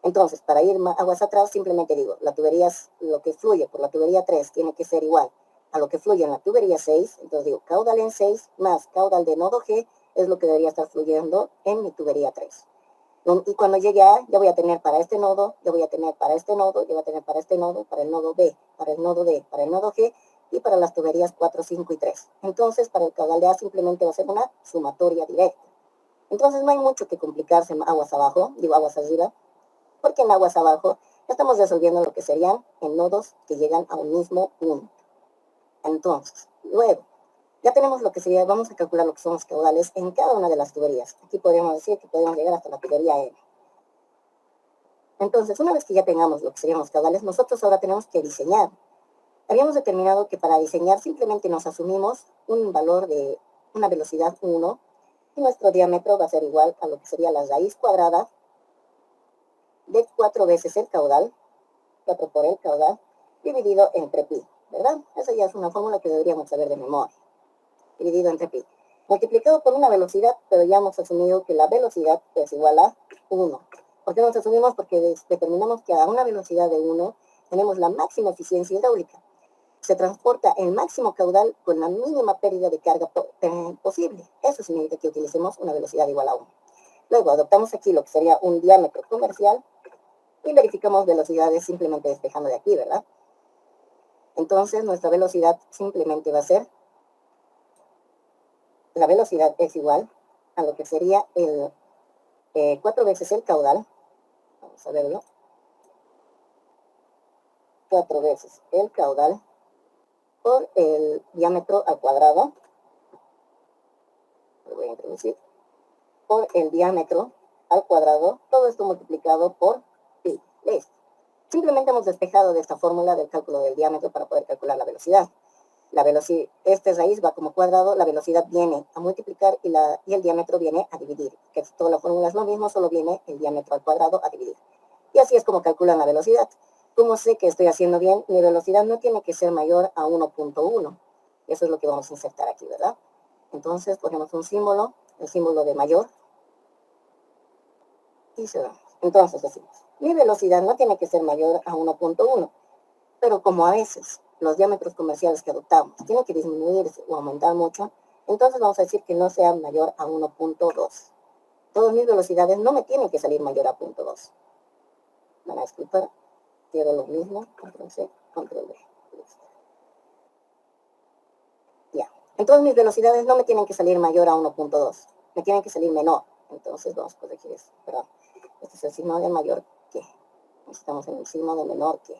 Entonces, para ir aguas atrás, simplemente digo, lo que fluye por la tubería 3 tiene que ser igual a lo que fluye en la tubería 6. Entonces digo, caudal en 6 más caudal de nodo G es lo que debería estar fluyendo en mi tubería 3. Y cuando llegue a, ya voy a tener para este nodo, ya voy a tener para este nodo, ya voy a tener para este nodo, para el nodo B, para el nodo D, para el nodo G y para las tuberías 4, 5 y 3. Entonces, para el caudal de A simplemente va a ser una sumatoria directa. Entonces, no hay mucho que complicarse en aguas abajo, digo aguas arriba, porque en aguas abajo estamos resolviendo lo que serían en nodos que llegan a un mismo punto. Entonces, luego, ya tenemos lo que sería, vamos a calcular lo que son los caudales en cada una de las tuberías. Aquí podríamos decir que podemos llegar hasta la tubería N. Entonces, una vez que ya tengamos lo que serían los caudales, nosotros ahora tenemos que diseñar. Habíamos determinado que para diseñar simplemente nos asumimos un valor de una velocidad 1 y nuestro diámetro va a ser igual a lo que sería la raíz cuadrada de 4 veces el caudal, 4 por el caudal, dividido entre pi, ¿verdad? Esa ya es una fórmula que deberíamos saber de memoria. Dividido entre pi. Multiplicado por una velocidad, pero ya hemos asumido que la velocidad es igual a 1. ¿Por qué nos asumimos? Porque determinamos que a una velocidad de 1 tenemos la máxima eficiencia hidráulica. Se transporta el máximo caudal con la mínima pérdida de carga posible. Eso significa que utilicemos una velocidad igual a 1. Luego adoptamos aquí lo que sería un diámetro comercial y verificamos velocidades simplemente despejando de aquí, ¿verdad? Entonces nuestra velocidad simplemente va a ser, la velocidad es igual a lo que sería el 4 veces el caudal. Vamos a verlo. 4 veces el caudal por el diámetro al cuadrado. Lo voy a introducir. Por el diámetro al cuadrado. Todo esto multiplicado por pi. Listo. Simplemente hemos despejado de esta fórmula del cálculo del diámetro para poder calcular la velocidad. La velocidad, este raíz va como cuadrado, la velocidad viene a multiplicar y el diámetro viene a dividir. Que toda la fórmula es lo mismo, solo viene el diámetro al cuadrado a dividir. Y así es como calculan la velocidad. ¿Cómo sé que estoy haciendo bien? Mi velocidad no tiene que ser mayor a 1.1. Eso es lo que vamos a insertar aquí, ¿verdad? Entonces ponemos un símbolo, el símbolo de mayor. Y cerramos. Entonces decimos, mi velocidad no tiene que ser mayor a 1.1. Pero como a veces los diámetros comerciales que adoptamos tienen que disminuirse o aumentar mucho, entonces vamos a decir que no sea mayor a 1.2. Todas mis velocidades no me tienen que salir mayor a 0.2. Van a disculpar, quiero lo mismo, control C, control V. Ya, entonces mis velocidades no me tienen que salir mayor a 1.2, me tienen que salir menor. Entonces vamos a corregir eso, perdón. Este es el signo de mayor que. Estamos en el signo de menor que.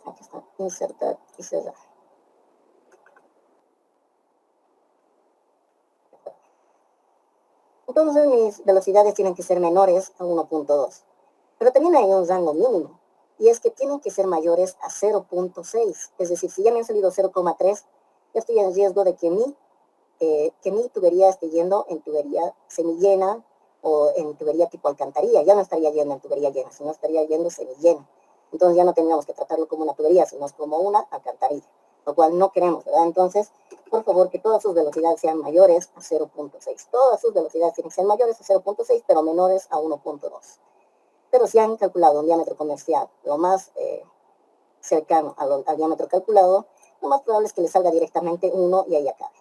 Aquí está, insertar y cerrar. Entonces mis velocidades tienen que ser menores a 1.2. Pero también hay un rango mínimo, y es que tienen que ser mayores a 0.6. Es decir, si ya me han salido 0.3, ya estoy en riesgo de que mi tubería esté yendo en tubería semillena o en tubería tipo alcantarilla. Ya no estaría yendo en tubería llena, sino estaría yendo semillena. Entonces ya no tendríamos que tratarlo como una tubería, sino como una alcantarilla, lo cual no queremos, ¿verdad? Entonces, por favor, que todas sus velocidades sean mayores a 0.6. Todas sus velocidades tienen que ser mayores a 0.6, pero menores a 1.2. Pero si han calculado un diámetro comercial lo más cercano al diámetro calculado, lo más probable es que le salga directamente 1 y ahí acabe.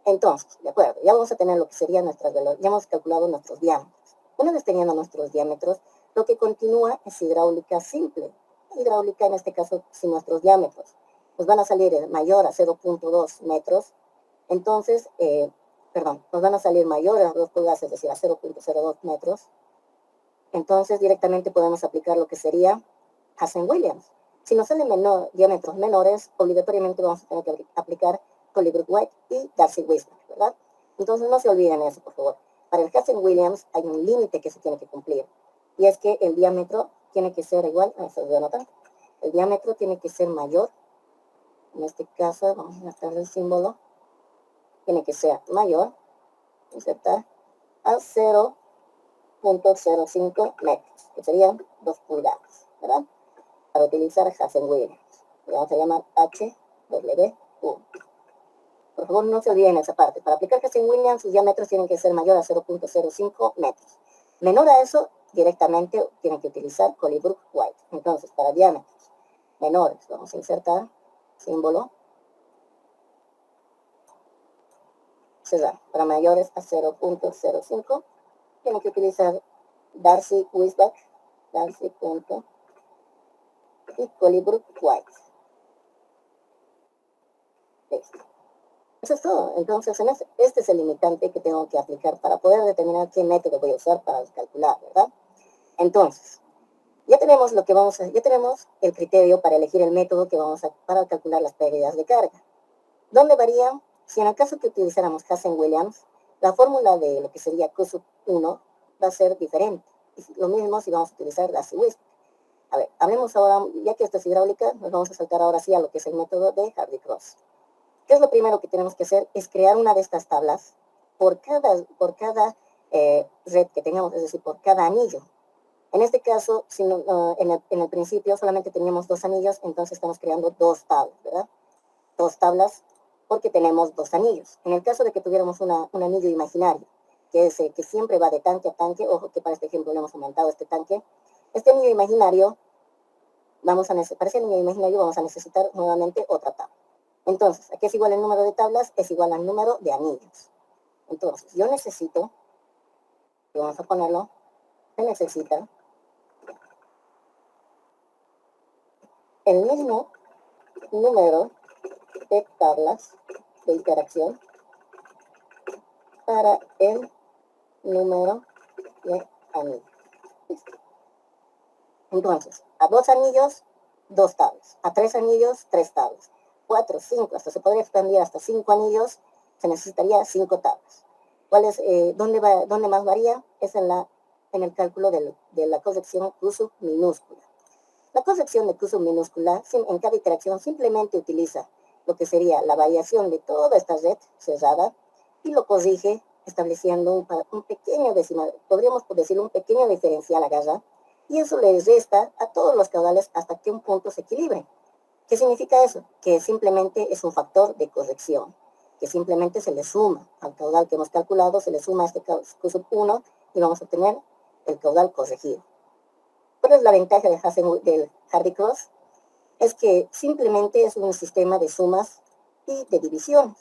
Entonces, de acuerdo, ya vamos a tener lo que serían nuestras velocidades, ya hemos calculado nuestros diámetros. Una vez teniendo nuestros diámetros, lo que continúa es hidráulica simple. Hidráulica, en este caso, sin nuestros diámetros. Nos van a salir mayor a 0.2 metros. Entonces, nos van a salir mayores a 2 pulgadas, es decir, a 0.02 metros. Entonces, directamente podemos aplicar lo que sería Hazen-Williams. Si nos salen diámetros menores, obligatoriamente vamos a tener que aplicar Colibrook-White y Darcy-Weisbach, ¿verdad? Entonces, no se olviden eso, por favor. Para el Hazen-Williams hay un límite que se tiene que cumplir, y es que el diámetro tiene que ser igual, se voy a anotar, el diámetro tiene que ser mayor, en este caso, vamos a anotar el símbolo, tiene que ser mayor, insertar, a 0.05 metros, que serían 2 pulgadas, ¿verdad? Para utilizar Hazen-Williams. Le vamos a llamar HWU. Por favor, no se olviden esa parte. Para aplicar Hazen-Williams, sus diámetros tienen que ser mayor a 0.05 metros. Menor a eso, directamente tienen que utilizar Colibrook-White. Entonces, para diámetros menores, vamos a insertar símbolo. Cerrar. Para mayores a 0.05, Tienen que utilizar Darcy-Weisbach, Darcy y Collibrook-White. Eso es todo. Entonces, este es el limitante que tengo que aplicar para poder determinar qué método voy a usar para calcular, ¿verdad? Entonces, ya tenemos ya tenemos el criterio para elegir el método que para calcular las pérdidas de carga. ¿Dónde varía? Si en el caso que utilizáramos Hazen-Williams, la fórmula de lo que sería Q sub 1 va a ser diferente. Y lo mismo si vamos a utilizar Darcy-Weisbach. A ver, hablemos ahora, ya que esto es hidráulica, nos vamos a saltar ahora sí a lo que es el método de Hardy-Cross. ¿Qué es lo primero que tenemos que hacer? Es crear una de estas tablas por cada red que tengamos, es decir, por cada anillo. En este caso, si en el principio solamente teníamos 2 anillos, entonces estamos creando 2 tablas, ¿verdad? 2 tablas porque tenemos 2 anillos. En el caso de que tuviéramos un anillo imaginario, que es que siempre va de tanque a tanque, ojo que para este ejemplo le hemos aumentado este tanque, este anillo imaginario, para ese anillo imaginario vamos a necesitar nuevamente otra tabla. Entonces, aquí es igual el número de tablas, es igual al número de anillos. Entonces, yo necesito, y vamos a ponerlo, se necesita el mismo número de tablas de interacción para el número de anillos. Entonces, a 2 anillos, 2 tablas. A 3 anillos, 3 tablas. 4, 5, hasta se podría expandir hasta 5 anillos, se necesitaría 5 tablas. ¿Dónde más varía? Es en el cálculo de la corrección Q sub minúscula. La corrección de Q sub minúscula en cada interacción simplemente utiliza lo que sería la variación de toda esta red cerrada y lo corrige estableciendo un pequeño decimal, podríamos decirlo un pequeño diferencial a garra, y eso le resta a todos los caudales hasta que un punto se equilibre. ¿Qué significa eso? Que simplemente es un factor de corrección, que simplemente se le suma al caudal que hemos calculado, se le suma a este Q sub 1 y vamos a obtener el caudal corregido. ¿Cuál es la ventaja del Hardy-Cross? Es que simplemente es un sistema de sumas y de divisiones.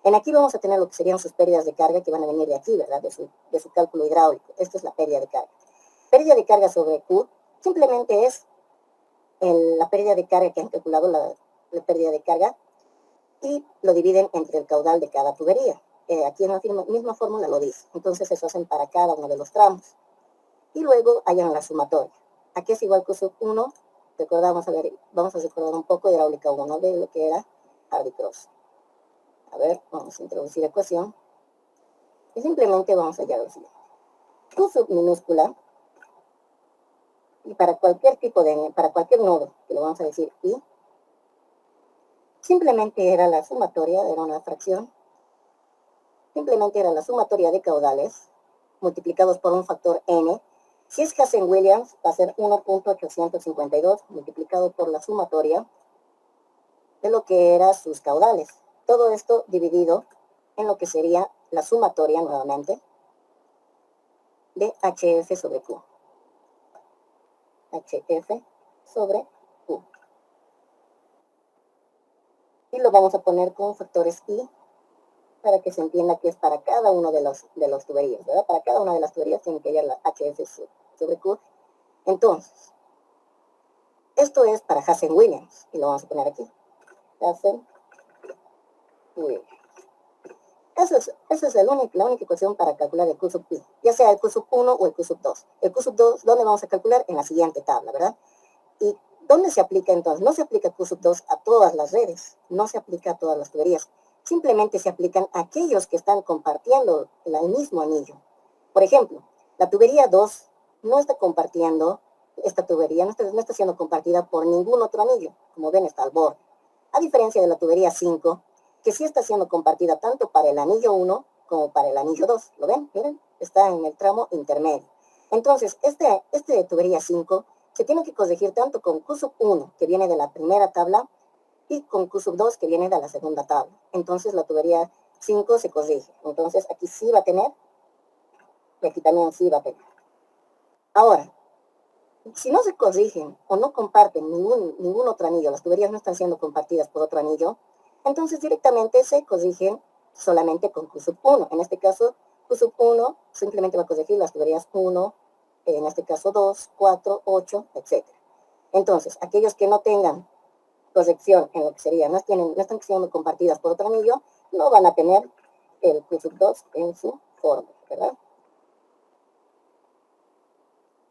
En aquí vamos a tener lo que serían sus pérdidas de carga que van a venir de aquí, ¿verdad? De su cálculo hidráulico. Esto es la pérdida de carga. Pérdida de carga sobre Q simplemente es la pérdida de carga que han calculado, la pérdida de carga, y lo dividen entre el caudal de cada tubería. Aquí en la misma fórmula lo dice. Entonces eso hacen para cada uno de los tramos. Y luego hayan la sumatoria. Aquí es igual Q sub 1. Vamos a recordar un poco hidráulica 1 de lo que era Hardy-Cross. A ver, vamos a introducir ecuación. Y simplemente vamos a hallar lo siguiente. Q sub minúscula, y para cualquier nodo, que lo vamos a decir I, simplemente era la sumatoria, era una fracción, simplemente era la sumatoria de caudales multiplicados por un factor n. Si es Hazen-Williams, va a ser 1.852 multiplicado por la sumatoria de lo que eran sus caudales. Todo esto dividido en lo que sería la sumatoria, nuevamente, de HF sobre Q. HF sobre Q. Y lo vamos a poner con factores I para que se entienda que es para cada uno de los tuberías, ¿verdad? Para cada una de las tuberías tiene que hallar la HF sobre Q. Entonces, esto es para Hazen-Williams, y lo vamos a poner aquí. Hazen-Williams. Esa es la única ecuación para calcular el Q sub I, ya sea el Q sub 1 o el Q sub 2. El Q sub 2, ¿dónde vamos a calcular? En la siguiente tabla, ¿verdad? ¿Y dónde se aplica entonces? No se aplica Q sub 2 a todas las redes, no se aplica a todas las tuberías. Simplemente se aplican a aquellos que están compartiendo el mismo anillo. Por ejemplo, la tubería 2 no está compartiendo, esta tubería no está siendo compartida por ningún otro anillo, como ven está al borde. A diferencia de la tubería 5, que sí está siendo compartida tanto para el anillo 1 como para el anillo 2. ¿Lo ven? Miren, está en el tramo intermedio. Entonces, este tubería 5 se tiene que corregir tanto con Q sub 1, que viene de la primera tabla, y con Q sub 2, que viene de la segunda tabla. Entonces, la tubería 5 se corrige. Entonces, aquí sí va a tener, y aquí también sí va a tener. Ahora, si no se corrigen o no comparten ningún otro anillo, las tuberías no están siendo compartidas por otro anillo, entonces directamente se corrigen solamente con Q sub 1. En este caso, Q sub 1 simplemente va a corregir las tuberías 1, en este caso 2, 4, 8, etc. Entonces, aquellos que no tengan corrección en lo que sería, no están siendo compartidas por otro anillo, no van a tener el Q sub 2 en su forma, ¿verdad?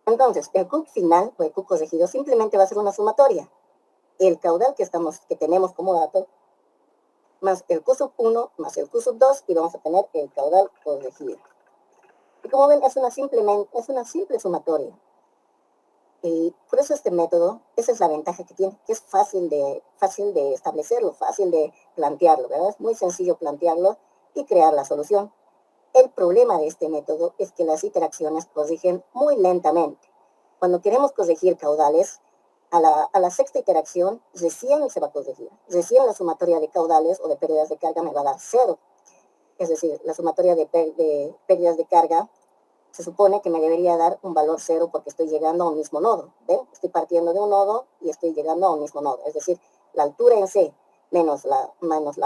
Entonces, el Q final, o el Q corregido, simplemente va a ser una sumatoria. El caudal que tenemos como dato, más el Q sub 1, más el Q sub 2, y vamos a tener el caudal corregido. Y como ven, es una simple sumatoria. Y por eso este método, esa es la ventaja que tiene, que es fácil de establecerlo, fácil de plantearlo, ¿verdad? Es muy sencillo plantearlo y crear la solución. El problema de este método es que las interacciones corrigen muy lentamente. Cuando queremos corregir caudales, a la sexta iteración recién se va a corregir. Recién la sumatoria de caudales o de pérdidas de carga me va a dar 0. Es decir, la sumatoria de pérdidas de carga se supone que me debería dar un valor 0 porque estoy llegando a un mismo nodo. ¿Ven? Estoy partiendo de un nodo y estoy llegando a un mismo nodo. Es decir, la altura en C menos la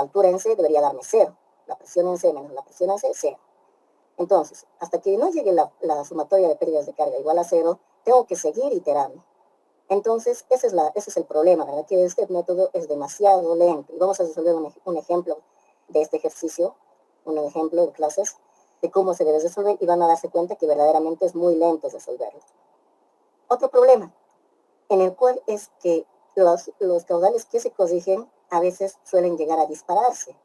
altura en C debería darme 0. La presión en C menos la presión en C, 0. Entonces, hasta que no llegue la sumatoria de pérdidas de carga igual a 0, tengo que seguir iterando. Entonces, ese es el problema, ¿verdad? Que este método es demasiado lento. Y vamos a resolver un ejemplo de este ejercicio, un ejemplo de clases de cómo se debe resolver, y van a darse cuenta que verdaderamente es muy lento resolverlo. Otro problema, en el cual es que los caudales que se corrigen a veces suelen llegar a dispararse.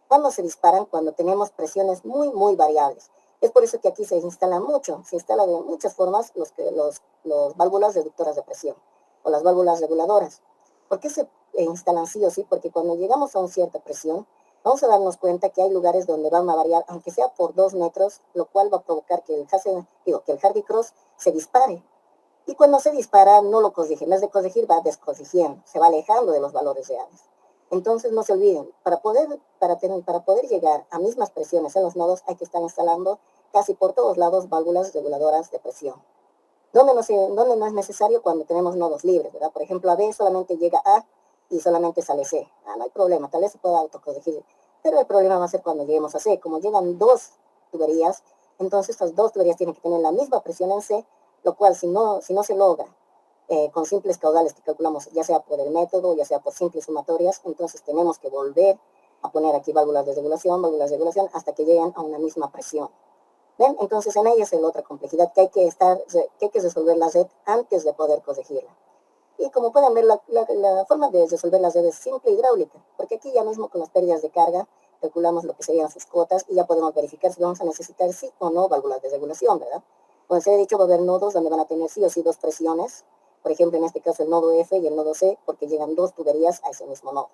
¿Cuándo se disparan? Cuando tenemos presiones muy, muy variables. Es por eso que aquí se instala de muchas formas los válvulas reductoras de presión o las válvulas reguladoras. ¿Por qué se instalan sí o sí? Porque cuando llegamos a una cierta presión, vamos a darnos cuenta que hay lugares donde van a variar, aunque sea por 2 metros, lo cual va a provocar que el Hardy Cross se dispare. Y cuando se dispara, no lo corrige. En vez de corregir, va descorrigiendo, se va alejando de los valores reales. Entonces, no se olviden, para poder llegar a mismas presiones en los nodos, hay que estar instalando casi por todos lados válvulas reguladoras de presión. ¿Dónde no es necesario? Cuando tenemos nodos libres, ¿verdad? Por ejemplo, a B solamente llega A y solamente sale C. No hay problema, tal vez se pueda autocorregir. Pero el problema va a ser cuando lleguemos a C. Como llegan 2 tuberías, entonces estas 2 tuberías tienen que tener la misma presión en C, lo cual si no se logra con simples caudales que calculamos, ya sea por el método, ya sea por simples sumatorias, entonces tenemos que volver a poner aquí válvulas de regulación, hasta que lleguen a una misma presión. ¿Ven? Entonces en ella es la otra complejidad, que hay que resolver la red antes de poder corregirla. Y como pueden ver, la forma de resolver la red es simple hidráulica, porque aquí ya mismo con las pérdidas de carga calculamos lo que serían sus cuotas y ya podemos verificar si vamos a necesitar sí o no válvulas de regulación, ¿verdad? Como se ha dicho, va a haber nodos donde van a tener sí o sí 2 presiones, por ejemplo, en este caso el nodo F y el nodo C, porque llegan 2 tuberías a ese mismo nodo.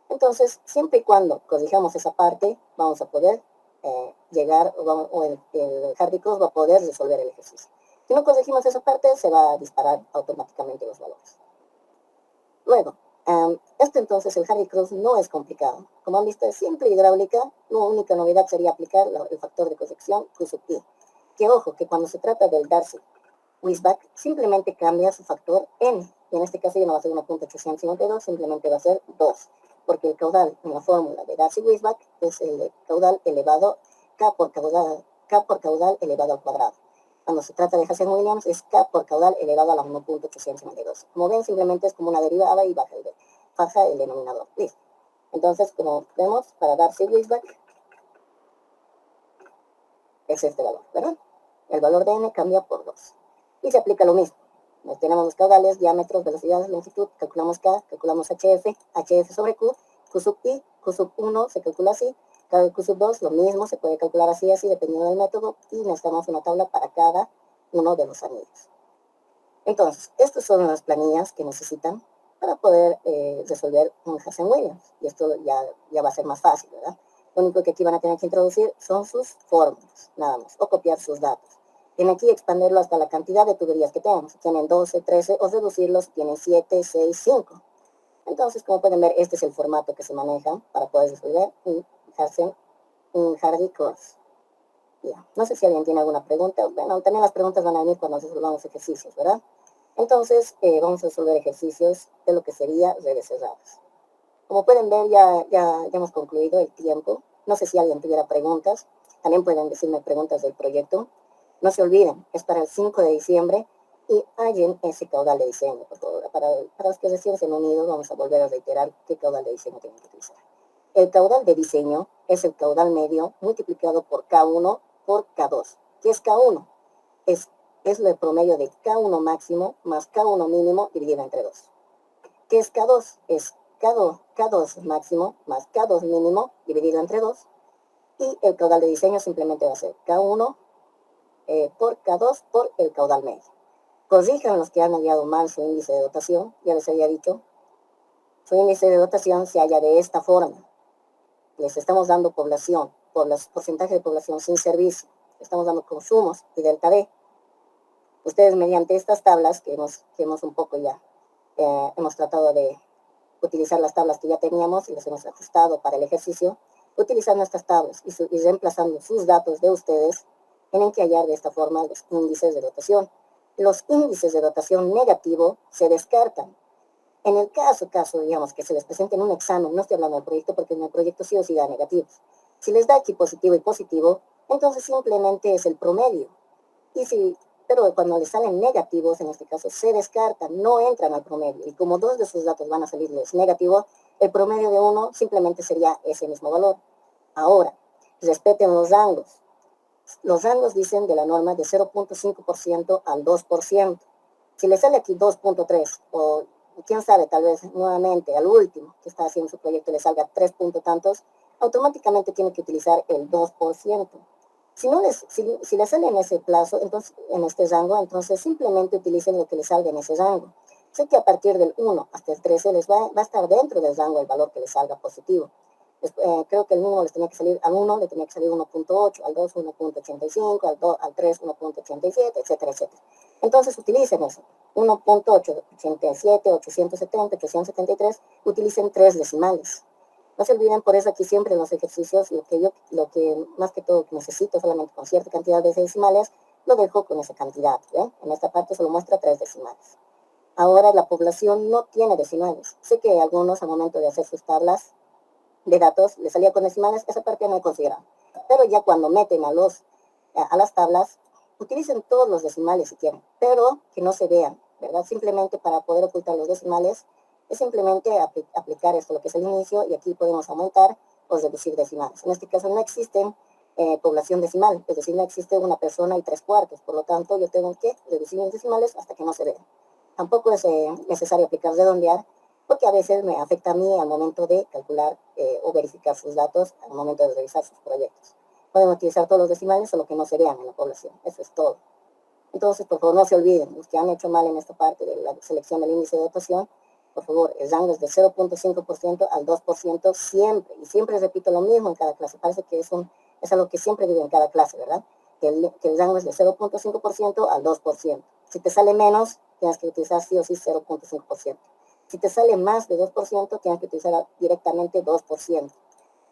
Entonces, siempre y cuando corrijamos esa parte, vamos a poder llegar, o el Hardy Cross va a poder resolver el ejercicio. Si no corregimos esa parte, se va a disparar automáticamente los valores. Luego, esto entonces, el Hardy Cross no es complicado. Como han visto, es simple hidráulica. La única novedad sería aplicar el factor de corrección Q sub I. Que ojo, que cuando se trata del Darcy-Weisbach, simplemente cambia su factor N. Y en este caso ya no va a ser 1.852, simplemente va a ser 2. Porque el caudal en la fórmula de Darcy-Weisbach es el caudal elevado K por caudal elevado al cuadrado. Cuando se trata de Hazen-Williams es K por caudal elevado a la 1.852. Como ven, simplemente es como una derivada y baja el denominador. Listo. Entonces, como vemos, para Darcy-Weisbach es este valor, ¿verdad? El valor de N cambia por 2. Y se aplica lo mismo. Tenemos los caudales, diámetros, velocidades, longitud, calculamos K, calculamos HF sobre Q, Q sub I, Q sub 1 se calcula así, Q sub 2 lo mismo, se puede calcular así, dependiendo del método, y necesitamos una tabla para cada uno de los anillos. Entonces, estas son las planillas que necesitan para poder resolver un Hazen-Williams, y esto ya va a ser más fácil, ¿verdad? Lo único que aquí van a tener que introducir son sus fórmulas, nada más, o copiar sus datos. Tienen aquí expandirlo hasta la cantidad de tuberías que tengan. Si tienen 12, 13, o reducirlos si tienen 7, 6, 5. Entonces, como pueden ver, este es el formato que se maneja para poder resolver un Hardy Cross. Ya. No sé si alguien tiene alguna pregunta. Bueno, también las preguntas van a venir cuando resolvamos ejercicios, ¿verdad? Entonces, vamos a resolver ejercicios de lo que sería redes cerradas. Como pueden ver, ya hemos concluido el tiempo. No sé si alguien tuviera preguntas. También pueden decirme preguntas del proyecto. No se olviden, es para el 5 de diciembre y hallen ese caudal de diseño, por favor. Para los que recién se han unido, vamos a volver a reiterar qué caudal de diseño tienen que utilizar. El caudal de diseño es el caudal medio multiplicado por K1 por K2. ¿Qué es K1? Es el promedio de K1 máximo más K1 mínimo dividido entre 2. ¿Qué es K2? Es K2 máximo más K2 mínimo dividido entre 2. Y el caudal de diseño simplemente va a ser K1 por K2 por el caudal medio. Corrijan los que han hallado mal su índice de dotación. Ya les había dicho, su índice de dotación se halla de esta forma. Les estamos dando población, porcentaje de población sin servicio. Estamos dando consumos y delta D. Ustedes mediante estas tablas que hemos un poco ya, hemos tratado de utilizar las tablas que ya teníamos y las hemos ajustado para el ejercicio, utilizando estas tablas y reemplazando sus datos de ustedes, tienen que hallar de esta forma los índices de dotación. Los índices de dotación negativo se descartan. En el caso, digamos, que se les presente en un examen, no estoy hablando del proyecto porque en el proyecto sí o sí da negativos. Si les da aquí positivo y positivo, entonces simplemente es el promedio. Pero cuando les salen negativos, en este caso, se descartan, no entran al promedio. Y como dos de sus datos van a salirles negativos, el promedio de uno simplemente sería ese mismo valor. Ahora, respeten los rangos. Los rangos dicen de la norma de 0.5% al 2%. Si le sale aquí 2.3 o quién sabe, tal vez nuevamente al último que está haciendo su proyecto le salga 3 puntos tantos, automáticamente tiene que utilizar el 2%. Si les sale en ese plazo, entonces en este rango, entonces simplemente utilicen lo que les salga en ese rango. Sé que a partir del 1 hasta el 13 les va a estar dentro del rango el valor que les salga positivo. Creo que el mínimo les tenía que salir, al 1 le tenía que salir 1.8, al 2 1.85, al 3 1.87, etcétera, etcétera. Entonces utilicen eso, 1.887, 870, 873, utilicen 3 decimales. No se olviden, por eso aquí siempre en los ejercicios, lo que más que todo necesito solamente con cierta cantidad de decimales, lo dejo con esa cantidad. En esta parte solo muestra 3 decimales. Ahora la población no tiene decimales. Sé que algunos al momento de hacer sus tablas de datos les salía con decimales, esa parte no he considerado. Pero ya cuando meten a las tablas, utilicen todos los decimales si quieren, pero que no se vean, ¿verdad? Simplemente para poder ocultar los decimales, es simplemente aplicar esto, lo que es el inicio, y aquí podemos aumentar o reducir decimales. En este caso no existen población decimal, es decir, no existe una persona y 3/4, por lo tanto yo tengo que reducir mis decimales hasta que no se vean. Tampoco es necesario aplicar redondear, porque a veces me afecta a mí al momento de calcular o verificar sus datos, al momento de revisar sus proyectos. Pueden utilizar todos los decimales, solo que no se vean en la población, eso es todo. Entonces, por favor, no se olviden, los que han hecho mal en esta parte de la selección del índice de dotación, por favor, el rango es de 0.5% al 2% siempre, y siempre repito lo mismo en cada clase, parece que es algo que siempre digo en cada clase, ¿verdad? Que el rango es de 0.5% al 2%. Si te sale menos, tienes que utilizar sí o sí 0.5%. Si te sale más de 2%, tienes que utilizar directamente 2%.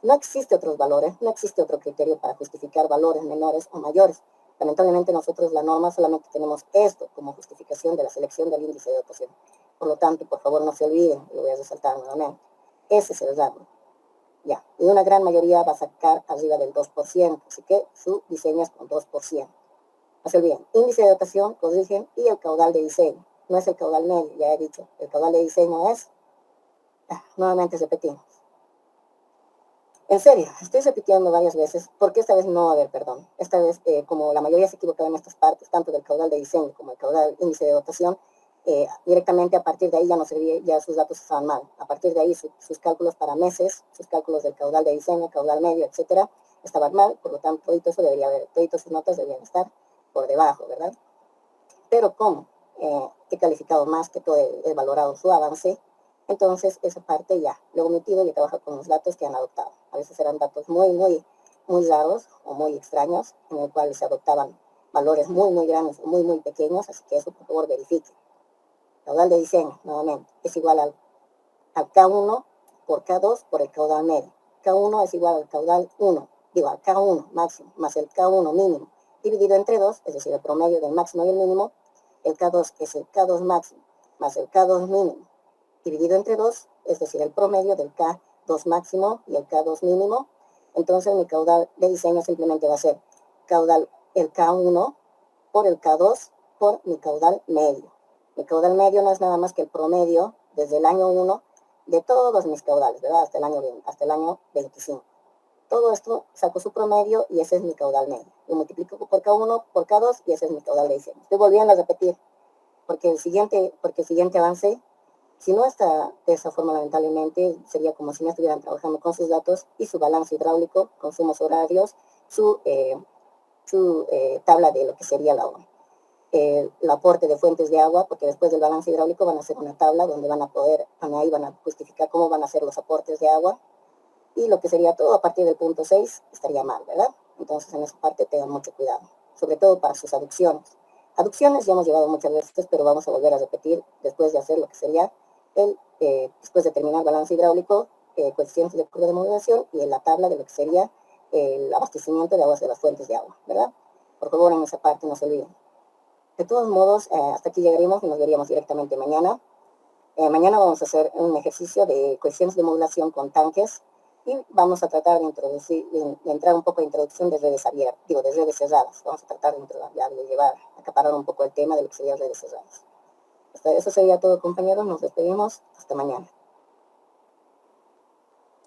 No existe otros valores, no existe otro criterio para justificar valores menores o mayores. Lamentablemente nosotros la norma solamente tenemos esto como justificación de la selección del índice de dotación. Por lo tanto, por favor no se olviden, lo voy a resaltar nuevamente. Ese es el rango. Ya, y una gran mayoría va a sacar arriba del 2%, así que su diseño es con 2%. No se olviden, índice de dotación, corrigen, y el caudal de diseño. No es el caudal medio, ya he dicho, el caudal de diseño es, nuevamente repetimos. En serio, estoy repitiendo varias veces, porque esta vez no va a haber perdón. Esta vez, como la mayoría se equivocó en estas partes, tanto del caudal de diseño como el caudal índice de dotación, directamente a partir de ahí ya no servía, ya sus datos estaban mal. A partir de ahí sus cálculos para meses, sus cálculos del caudal de diseño, caudal medio, etcétera, estaban mal, por lo tanto, todo eso debería haber, todas sus notas deberían estar por debajo, ¿verdad? Pero como he calificado más que todo, he valorado su avance, entonces esa parte ya lo he omitido y he trabajado con los datos que han adoptado. A veces eran datos muy raros o muy extraños, en el cual se adoptaban valores muy grandes o muy pequeños, así que eso por favor verifique. Caudal de diseño, nuevamente, es igual al K1 por K2 por el caudal medio. K1 es igual al caudal 1, al K1 máximo más el K1 mínimo, dividido entre 2, es decir, el promedio del máximo y el mínimo. El K2 es el K2 máximo más el K2 mínimo, dividido entre 2, es decir, el promedio del K2 máximo y el K2 mínimo. Entonces mi caudal de diseño simplemente va a ser caudal el K1 por el K2 por mi caudal medio. Mi caudal medio no es nada más que el promedio desde el año 1 de todos mis caudales, ¿verdad? Hasta el año 25. Todo esto saco su promedio y ese es mi caudal medio. Lo multiplico por K1, por K2 y ese es mi caudal de diseño. Estoy volviendo a repetir porque el siguiente avance, si no está de esa forma, lamentablemente, sería como si no estuvieran trabajando con sus datos y su balance hidráulico, consumos horarios, su tabla de lo que sería el aporte de fuentes de agua, porque después del balance hidráulico van a hacer una tabla donde ahí van a justificar cómo van a ser los aportes de agua, y lo que sería todo a partir del punto 6 estaría mal, ¿verdad? Entonces en esa parte tengan mucho cuidado, sobre todo para sus aducciones. Aducciones ya hemos llevado muchas veces, pero vamos a volver a repetir después de hacer lo que sería después de terminar el balance hidráulico, coeficientes de curva de modulación y en la tabla de lo que sería el abastecimiento de aguas de las fuentes de agua, ¿verdad? Por favor, en esa parte no se olviden. De todos modos, hasta aquí llegaremos y nos veríamos directamente mañana. Mañana vamos a hacer un ejercicio de coeficientes de modulación con tanques y vamos a tratar de entrar un poco de introducción de redes abiertas, de redes cerradas. Vamos a tratar de acaparar un poco el tema de lo que serían redes cerradas. Eso sería todo, compañeros. Nos despedimos. Hasta mañana.